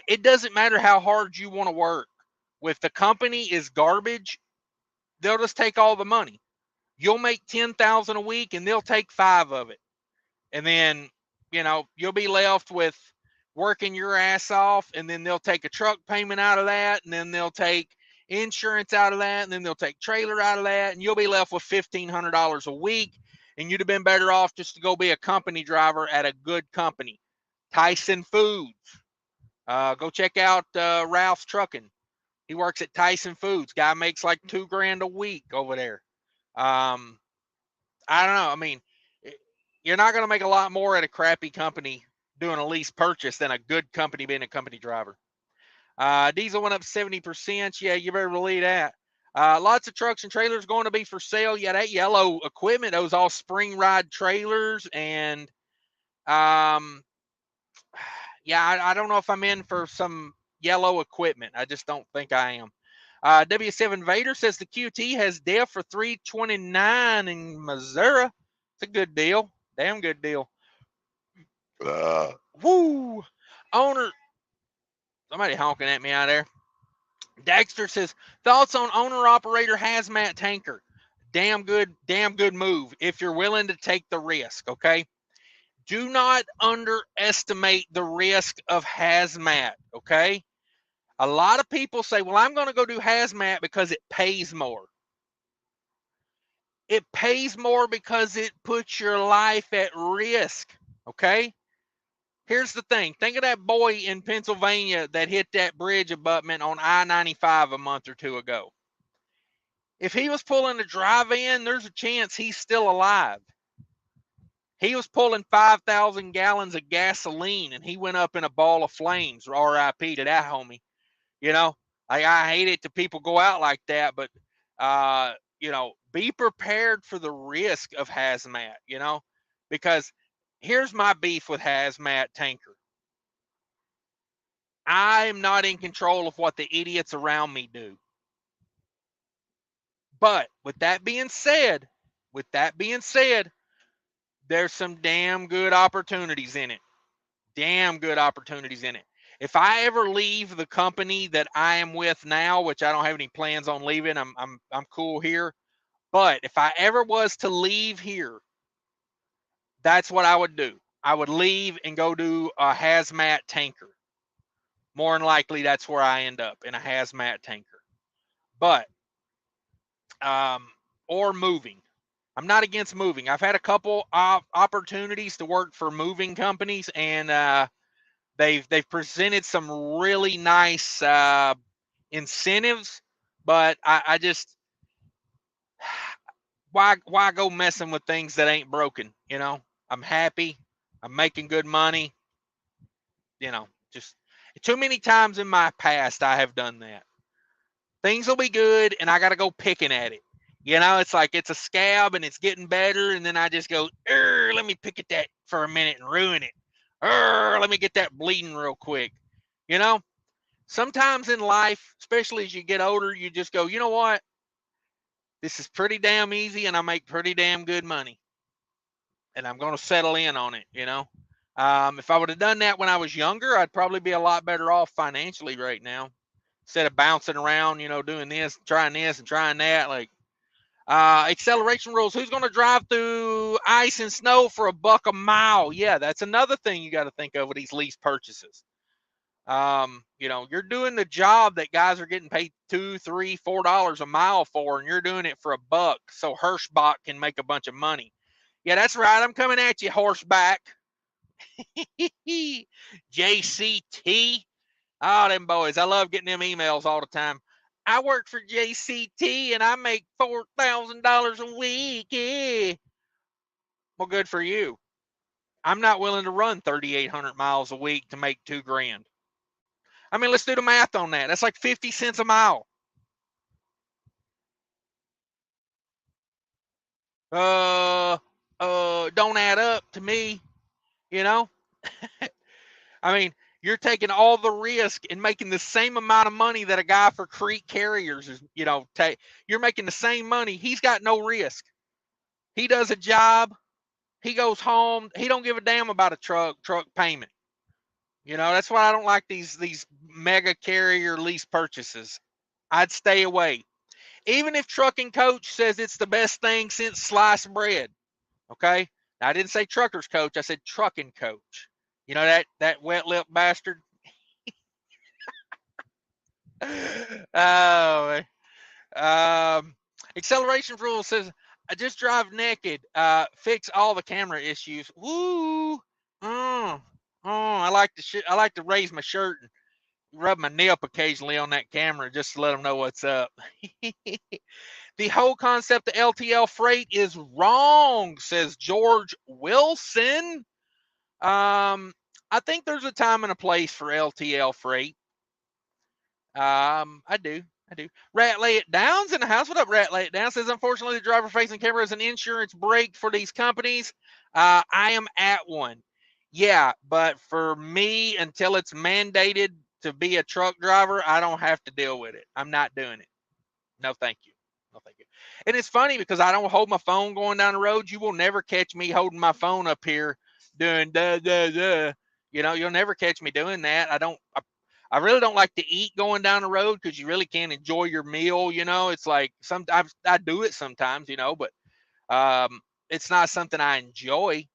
It doesn't matter how hard you want to work. If the company is garbage, they'll just take all the money. You'll make $10,000 a week, and they'll take 5 of it, and then you'll be left with working your ass off, and then they'll take a truck payment out of that, and then they'll take insurance out of that, and then they'll take trailer out of that, and you'll be left with $1,500 a week. And you'd have been better off just to go be a company driver at a good company. Tyson Foods. Go check out Ralph's Trucking. He works at Tyson Foods. Guy makes like $2,000 a week over there. I don't know. I mean, you're not going to make a lot more at a crappy company doing a lease purchase than a good company being a company driver. Diesel went up 70%. Yeah, you better believe that. Lots of trucks and trailers going to be for sale. Yeah, that yellow equipment, those all spring ride trailers. And yeah, I don't know if I'm in for some yellow equipment. I just don't think I am. W7 Vader says the QT has DEF for $329 in Missouri. It's a good deal. Damn good deal. Woo! Owner. Somebody honking at me out there. Dexter says, thoughts on owner-operator hazmat tanker. Damn good move if you're willing to take the risk, okay? Do not underestimate the risk of hazmat, okay? A lot of people say, well, I'm going to go do hazmat because it pays more. It pays more because it puts your life at risk, okay? Here's the thing. Think of that boy in Pennsylvania that hit that bridge abutment on I-95 a month or two ago. If he was pulling a drive-in, there's a chance he's still alive. He was pulling 5,000 gallons of gasoline, and he went up in a ball of flames. R.I.P. to that homie. I hate it to people go out like that, but be prepared for the risk of hazmat. Because here's my beef with hazmat tanker. I'm not in control of what the idiots around me do. But with that being said, there's some damn good opportunities in it. If I ever leave the company that I am with now, which I don't have any plans on leaving, I'm cool here. But if I ever was to leave here, that's what I would do. I would leave and go do a hazmat tanker. More than likely, that's where I end up, in a hazmat tanker. But or moving. I'm not against moving. I've had a couple opportunities to work for moving companies, and they've presented some really nice incentives. But I just why go messing with things that ain't broken? I'm happy. I'm making good money. Just too many times in my past I have done that. things will be good, and I got to go picking at it. You know, it's like it's a scab and it's getting better, and then I just go, let me pick at that for a minute and ruin it. Let me get that bleeding real quick. You know, sometimes in life, especially as you get older, you just go, you know what? This is pretty damn easy, and I make pretty damn good money, and I'm going to settle in on it. You know, if I would have done that when I was younger, I'd probably be a lot better off financially right now, instead of bouncing around, you know, doing this and trying that. Like, acceleration rules. Who's going to drive through ice and snow for $1 a mile? Yeah, that's another thing you got to think of with these lease purchases. You know, you're doing the job that guys are getting paid $2, $3, $4 a mile for, and you're doing it for $1, so Hirschbach can make a bunch of money. Yeah, that's right. I'm coming at you, horseback. JCT. Oh, them boys. I love getting them emails all the time. I work for JCT and I make $4,000 a week. Yeah. Well, good for you. I'm not willing to run 3,800 miles a week to make $2,000. I mean, let's do the math on that. That's like 50 cents a mile. Don't add up to me, you know? I mean, you're taking all the risk and making the same amount of money that a guy for Creek Carriers is, you know, you're making the same money. He's got no risk. He does a job. He goes home. He don't give a damn about a truck payment. You know, that's why I don't like these mega carrier lease purchases. I'd stay away. Even if Trucking Coach says it's the best thing since sliced bread. Okay? Now, I didn't say Trucker's Coach. I said Trucking Coach. You know that wet lip bastard? Oh, acceleration rule says I just drive naked. Fix all the camera issues. Woo! I like to raise my shirt and rub my nip occasionally on that camera just to let them know what's up. The whole concept of LTL freight is wrong, says George Wilson. I think there's a time and a place for LTL freight. I do. Rat Lay It Down's in the house. What up, Rat Lay It Down? Says, unfortunately, the driver facing camera is an insurance break for these companies. I am at one. Yeah, but for me, until it's mandated to be a truck driver, I don't have to deal with it. I'm not doing it. No, thank you. No, thank you. And it's funny because I don't hold my phone going down the road. You will never catch me holding my phone up here doing duh, duh, duh. You know, you'll never catch me doing that. I really don't like to eat going down the road because you really can't enjoy your meal. You know, it's like sometimes I do it sometimes, you know, but it's not something I enjoy.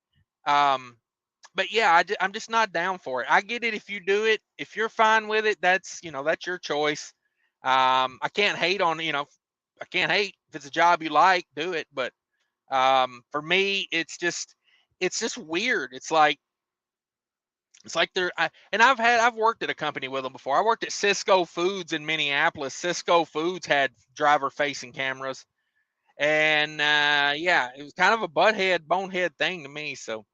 But yeah, I'm just not down for it. I get it if you do it. If you're fine with it, that's your choice. I can't hate on I can't hate if it's a job you like, do it. But for me, it's just weird. It's like I've worked at a company with them before. I worked at Cisco Foods in Minneapolis. Cisco Foods had driver facing cameras, and yeah, it was kind of a bonehead thing to me. So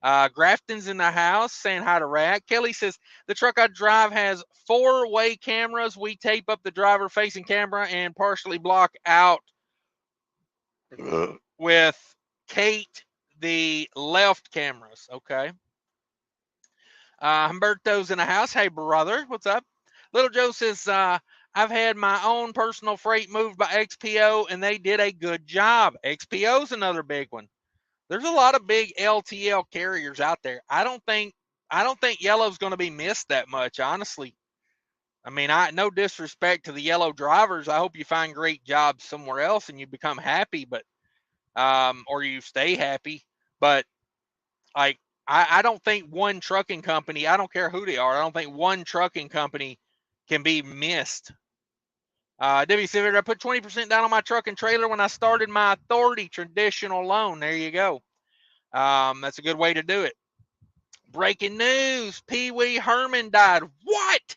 Grafton's in the house saying hi to Rat. Kelly says the truck I drive has 4-way cameras. We tape up the driver facing camera and partially block out with Kate the left cameras. Okay. Humberto's in the house. Hey, brother. What's up? Little Joe says, I've had my own personal freight moved by XPO, and they did a good job. XPO's another big one. There's a lot of big LTL carriers out there. I don't think Yellow's going to be missed that much, honestly. I mean, no disrespect to the Yellow drivers. I hope you find great jobs somewhere else and you become happy, but or you stay happy. But like, I don't think one trucking company, I don't care who they are, I don't think one trucking company can be missed. W. Civic, I put 20% down on my truck and trailer when I started my authority traditional loan. There you go. That's a good way to do it. Breaking news. Pee Wee Herman died. What?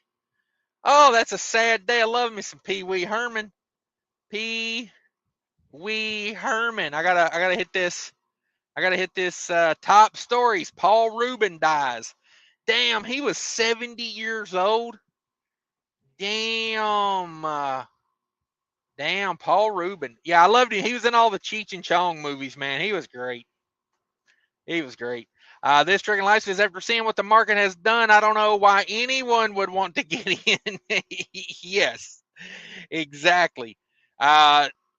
Oh, that's a sad day. I love me some Pee Wee Herman. Pee Wee Herman. I gotta hit this. I gotta hit this top stories. Paul Rubin dies. Damn, he was 70 years old. Damn. Damn, Paul Rubin. Yeah, I loved him. He was in all the Cheech and Chong movies, man. He was great. He was great. This trucking life says, after seeing what the market has done, I don't know why anyone would want to get in. Yes, exactly.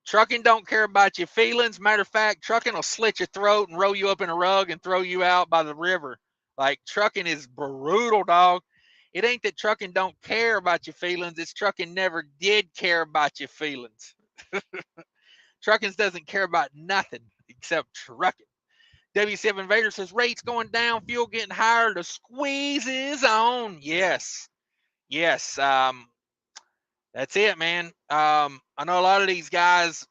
Trucking don't care about your feelings. Matter of fact, trucking will slit your throat and roll you up in a rug and throw you out by the river. Like, trucking is brutal, dog. It ain't that trucking don't care about your feelings. It's trucking never did care about your feelings. Trucking doesn't care about nothing except trucking. W7 Invader says, rates going down, fuel getting higher, the squeeze is on. Yes. Yes. That's it, man. I know a lot of these guys,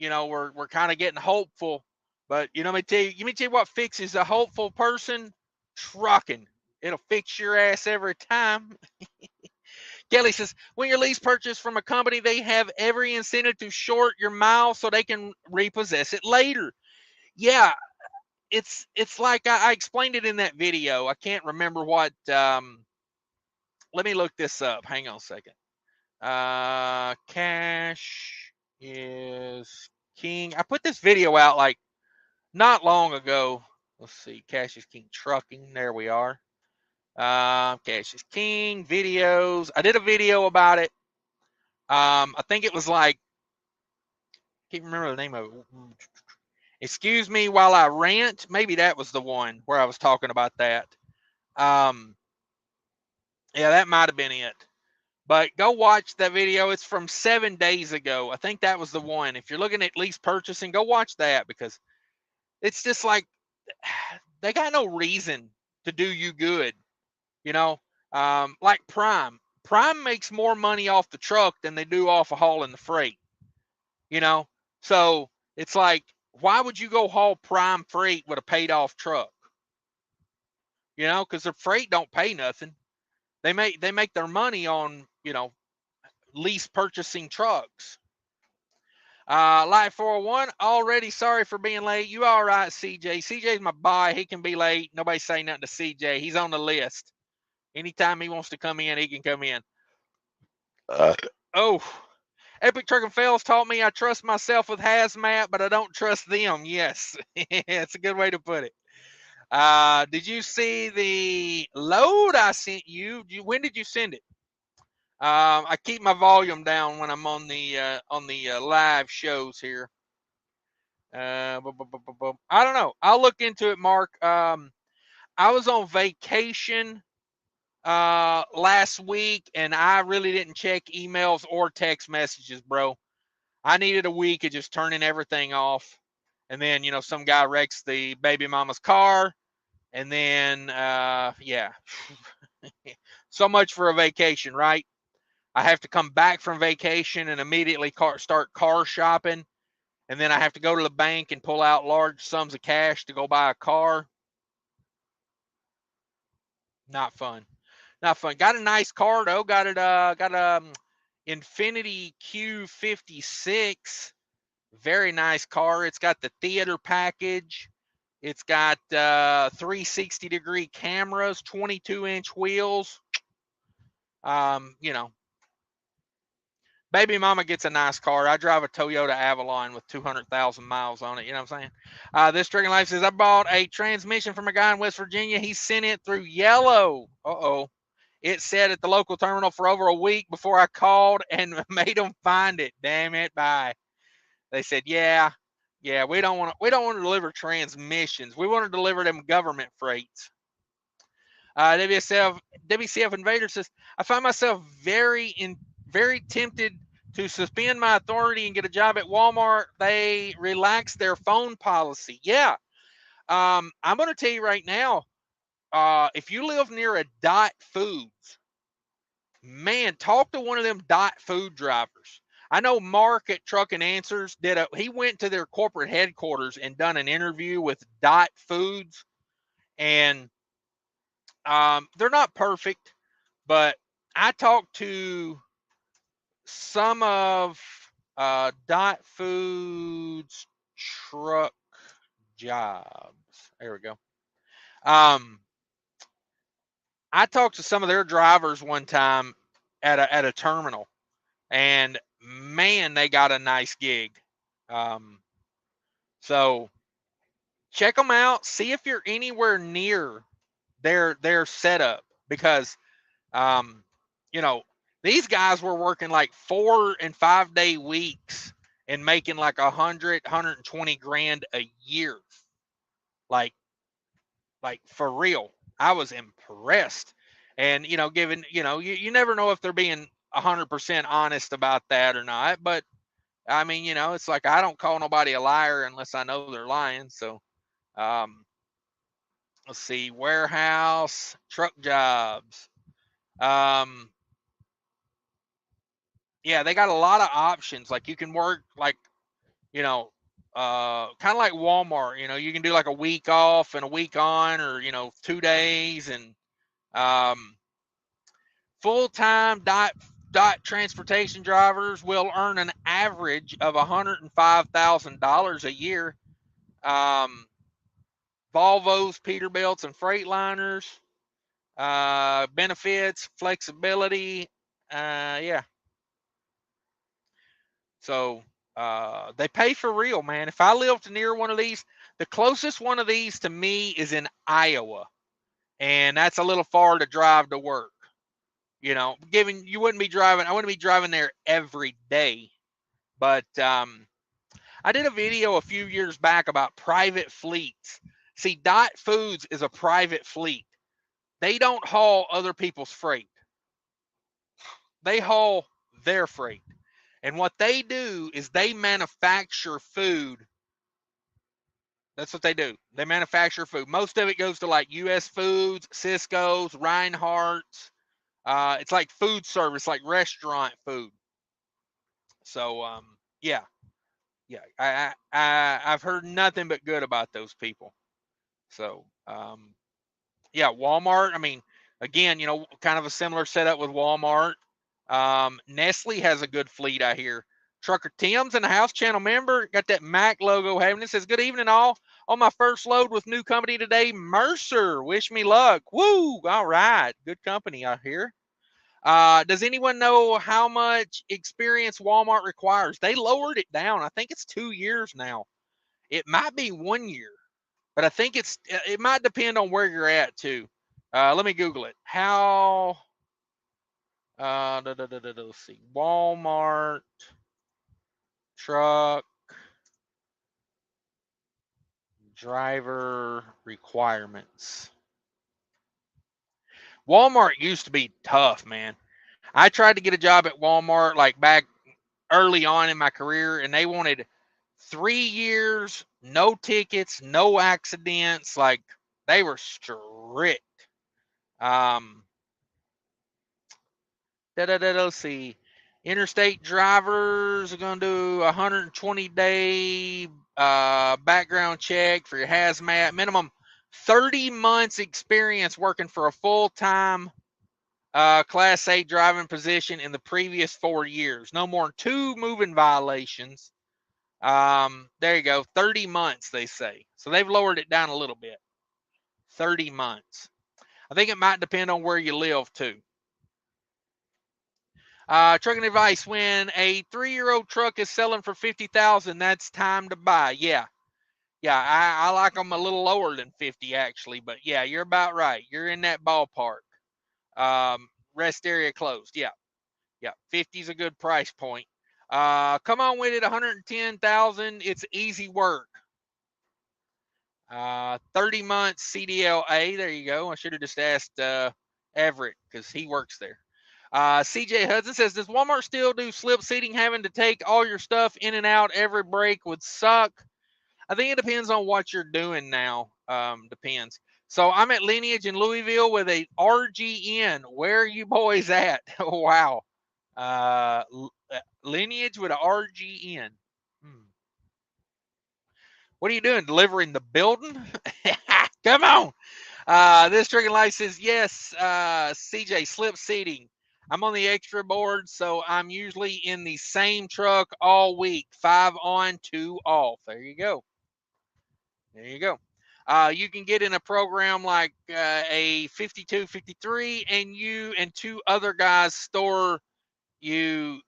we're kind of getting hopeful, but let me tell you what fixes a hopeful person? Trucking. It'll fix your ass every time. Kelly says, when your lease purchase from a company, they have every incentive to short your miles so they can repossess it later. Yeah, it's like I explained it in that video. I can't remember what. Let me look this up. Hang on a second. Cash is king. I put this video out like not long ago. Let's see. Cash is King Trucking. There we are. Cash is King videos. I did a video about it. I think it was like, can't remember the name of it. Excuse me while I rant. Maybe that was the one where I was talking about that. Yeah, that might have been it. But go watch that video. It's from 7 days ago. I think that was the one. If you're looking at lease purchasing, go watch that, because it's just like they got no reason to do you good. Like Prime. Prime makes more money off the truck than they do off of hauling the freight. So it's like, why would you go haul Prime freight with a paid off truck? Because the freight don't pay nothing. They make their money on lease purchasing trucks. Light 401, already sorry for being late. You all right, CJ? CJ's my boy. He can be late. Nobody say nothing to CJ. He's on the list. Anytime he wants to come in, he can come in. Oh, Epic Truck and Fails taught me I trust myself with Hazmat, but I don't trust them. Yes, it's a good way to put it. Did you see the load I sent you? When did you send it? I keep my volume down when I'm on the live shows here. I don't know. I'll look into it, Mark. I was on vacation last week, and I really didn't check emails or text messages, bro. I needed a week of just turning everything off. And then, some guy wrecks the baby mama's car. And then, yeah. So much for a vacation, right? I have to come back from vacation and immediately start car shopping. And then I have to go to the bank and pull out large sums of cash to go buy a car. Not fun. Not fun. Got a nice car though. Got a Infiniti Q56. Very nice car. It's got the theater package. It's got 360-degree cameras, 22-inch wheels. Baby mama gets a nice car. I drive a Toyota Avalon with 200,000 miles on it. You know what I'm saying? This Dragon Life says, I bought a transmission from a guy in West Virginia. He sent it through Yellow. Uh-oh. It sat at the local terminal for over a week before I called and made them find it. Damn it. Bye. They said, yeah, we don't want to deliver transmissions. We want to deliver them government freights. WCF Invader says, I find myself very tempted to suspend my authority and get a job at Walmart. They relaxed their phone policy. Yeah. I'm going to tell you right now, if you live near a Dot Foods, man, talk to one of them Dot Food drivers. I know Mark at Truck and Answers he went to their corporate headquarters and done an interview with Dot Foods, and they're not perfect, but I talked to some of Dot Foods truck jobs. There we go. I talked to some of their drivers one time at a terminal, and man, they got a nice gig. So check them out. See if you're anywhere near their setup, because you know, these guys were working like 4 and 5 day weeks and making like 120 grand a year. Like for real. I was impressed. And, given, you never know if they're being 100% honest about that or not. But I mean, it's like, I don't call nobody a liar unless I know they're lying. So, um, let's see, warehouse, truck jobs. Yeah, they got a lot of options. Like, you can work like, kind of like Walmart. You can do like a week off and a week on, or 2 days, and full-time dot transportation drivers will earn an average of $105,000 a year. Volvos, Peterbilts, and Freightliners. Benefits, flexibility. Yeah. So they pay for real, man. If I lived near one of these, the closest one of these to me is in Iowa, and that's a little far to drive to work. Given you wouldn't be driving, I wouldn't be driving there every day. But I did a video a few years back about private fleets. See, Dot Foods is a private fleet. They don't haul other people's freight. They haul their freight. And what they do is they manufacture food. That's what they do. They manufacture food. Most of it goes to like U.S. Foods, Cisco's, Reinhardt's. It's like food service, like restaurant food. So, yeah. I've heard nothing but good about those people. So, yeah, Walmart. I mean, again, kind of a similar setup with Walmart. Nestle has a good fleet, I hear. Trucker Tim's in the house, channel member. Got that Mac logo having it. Says, good evening, all. On my first load with new company today, Mercer. Wish me luck. Woo! All right. Good company, I hear. Does anyone know how much experience Walmart requires? They lowered it down. I think it's 2 years now. It might be 1 year, but I think it might depend on where you're at too. Let me Google it. How? Let's see. Walmart truck driver requirements. Walmart used to be tough, man. I tried to get a job at Walmart like back early on in my career, and they wanted 3 years, no tickets, no accidents. Like, they were strict. Let's see. Interstate drivers are going to do 120-day background check for your hazmat. Minimum 30 months experience working for a full-time Class A driving position in the previous 4 years. No more than 2 moving violations. There you go. 30 months, they say. So they've lowered it down a little bit. 30 months. I think it might depend on where you live, too. Trucking advice: when a 3-year-old truck is selling for $50,000, that's time to buy. Yeah. I like them a little lower than 50 actually, but yeah, you're about right. You're in that ballpark. Rest area closed. Yeah. 50 is a good price point. Come on with it. 110,000. It's easy work. 30 months CDLA. There you go. I should have just asked Everett because he works there. CJ Hudson says, does Walmart still do slip seating? Having to take all your stuff in and out every break would suck. I think it depends on what you're doing now. Depends. So I'm at Lineage in Louisville with a RGN. Where are you boys at? Wow. Lineage with an RGN. What are you doing? Delivering the building? Come on. This Drinking Light says, yes, CJ, slip seating. I'm on the extra board, so I'm usually in the same truck all week. 5 on, 2 off. There you go. You can get in a program like a 52, 53, and you and 2 other guys store you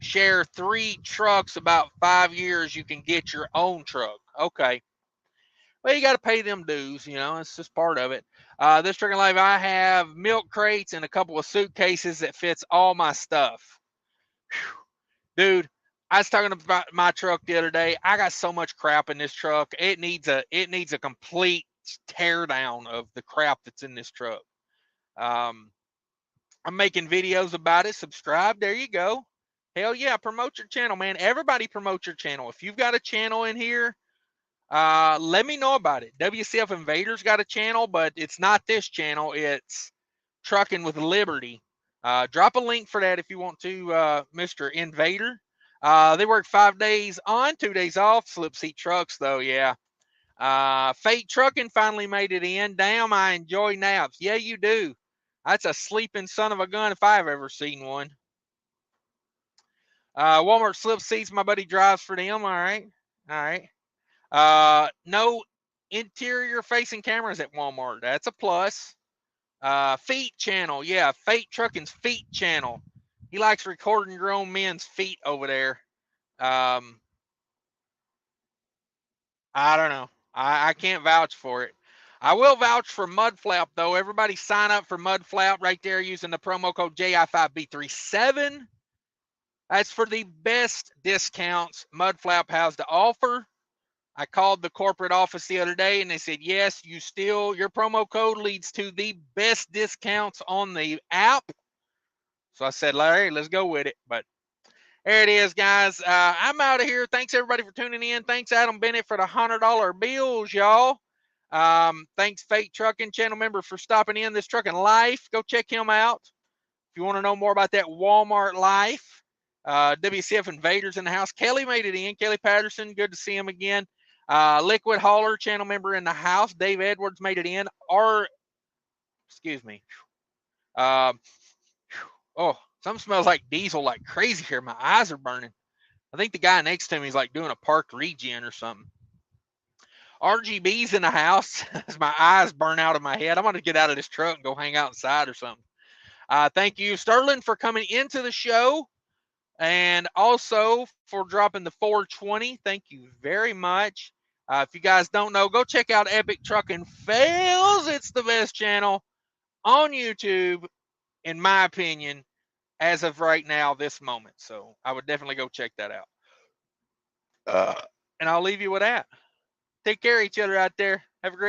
share 3 trucks about 5 years, you can get your own truck. Okay. Well, you got to pay them dues, you know, it's just part of it. This Trucking Life, I have milk crates and a couple of suitcases that fits all my stuff. Whew. Dude, I was talking about my truck the other day. I got so much crap in this truck. It needs a complete tear down of the crap that's in this truck. I'm making videos about it. Subscribe. There you go. Hell yeah, promote your channel, man. Everybody promote your channel. If you've got a channel in here, let me know about it. WCF Invaders got a channel, but it's not this channel. It's Trucking with Liberty. Drop a link for that if you want to, Mr. Invader. They work 5 days on, 2 days off. Slip seat trucks, though, yeah. Fate Trucking finally made it in. Damn, I enjoy naps. Yeah, you do. That's a sleeping son of a gun if I've ever seen one. Walmart slip seats, my buddy drives for them. All right. All right. No interior facing cameras at Walmart. That's a plus. Feet channel. Yeah, Fate Trucking's feet channel. He likes recording grown men's feet over there. I don't know. I can't vouch for it. I will vouch for Mudflap, though. Everybody sign up for Mudflap right there using the promo code JI5B37. That's for the best discounts Mudflap has to offer. I called the corporate office the other day and they said, yes, your promo code leads to the best discounts on the app. So I said, Larry, let's go with it. But there it is, guys. I'm out of here. Thanks, everybody, for tuning in. Thanks, Adam Bennett, for the $100 bills, y'all. Thanks, Fate Trucking channel member, for stopping in this Trucking Life. Go check him out. If you want to know more about that Walmart life, WCF Invaders in the house. Kelly made it in. Kelly Patterson, good to see him again. Liquid Hauler channel member in the house. Dave Edwards made it in. Excuse me. Oh, something smells like diesel like crazy here. My eyes are burning. I think the guy next to me is like doing a park regen or something. RGB's in the house as my eyes burn out of my head. I'm going to get out of this truck and go hang outside or something. Thank you, Sterling, for coming into the show and also for dropping the 420. Thank you very much. If you guys don't know, go check out Epic Trucking Fails. It's the best channel on YouTube, in my opinion, as of right now, this moment. So I would definitely go check that out. And I'll leave you with that. Take care of each other out there. Have a great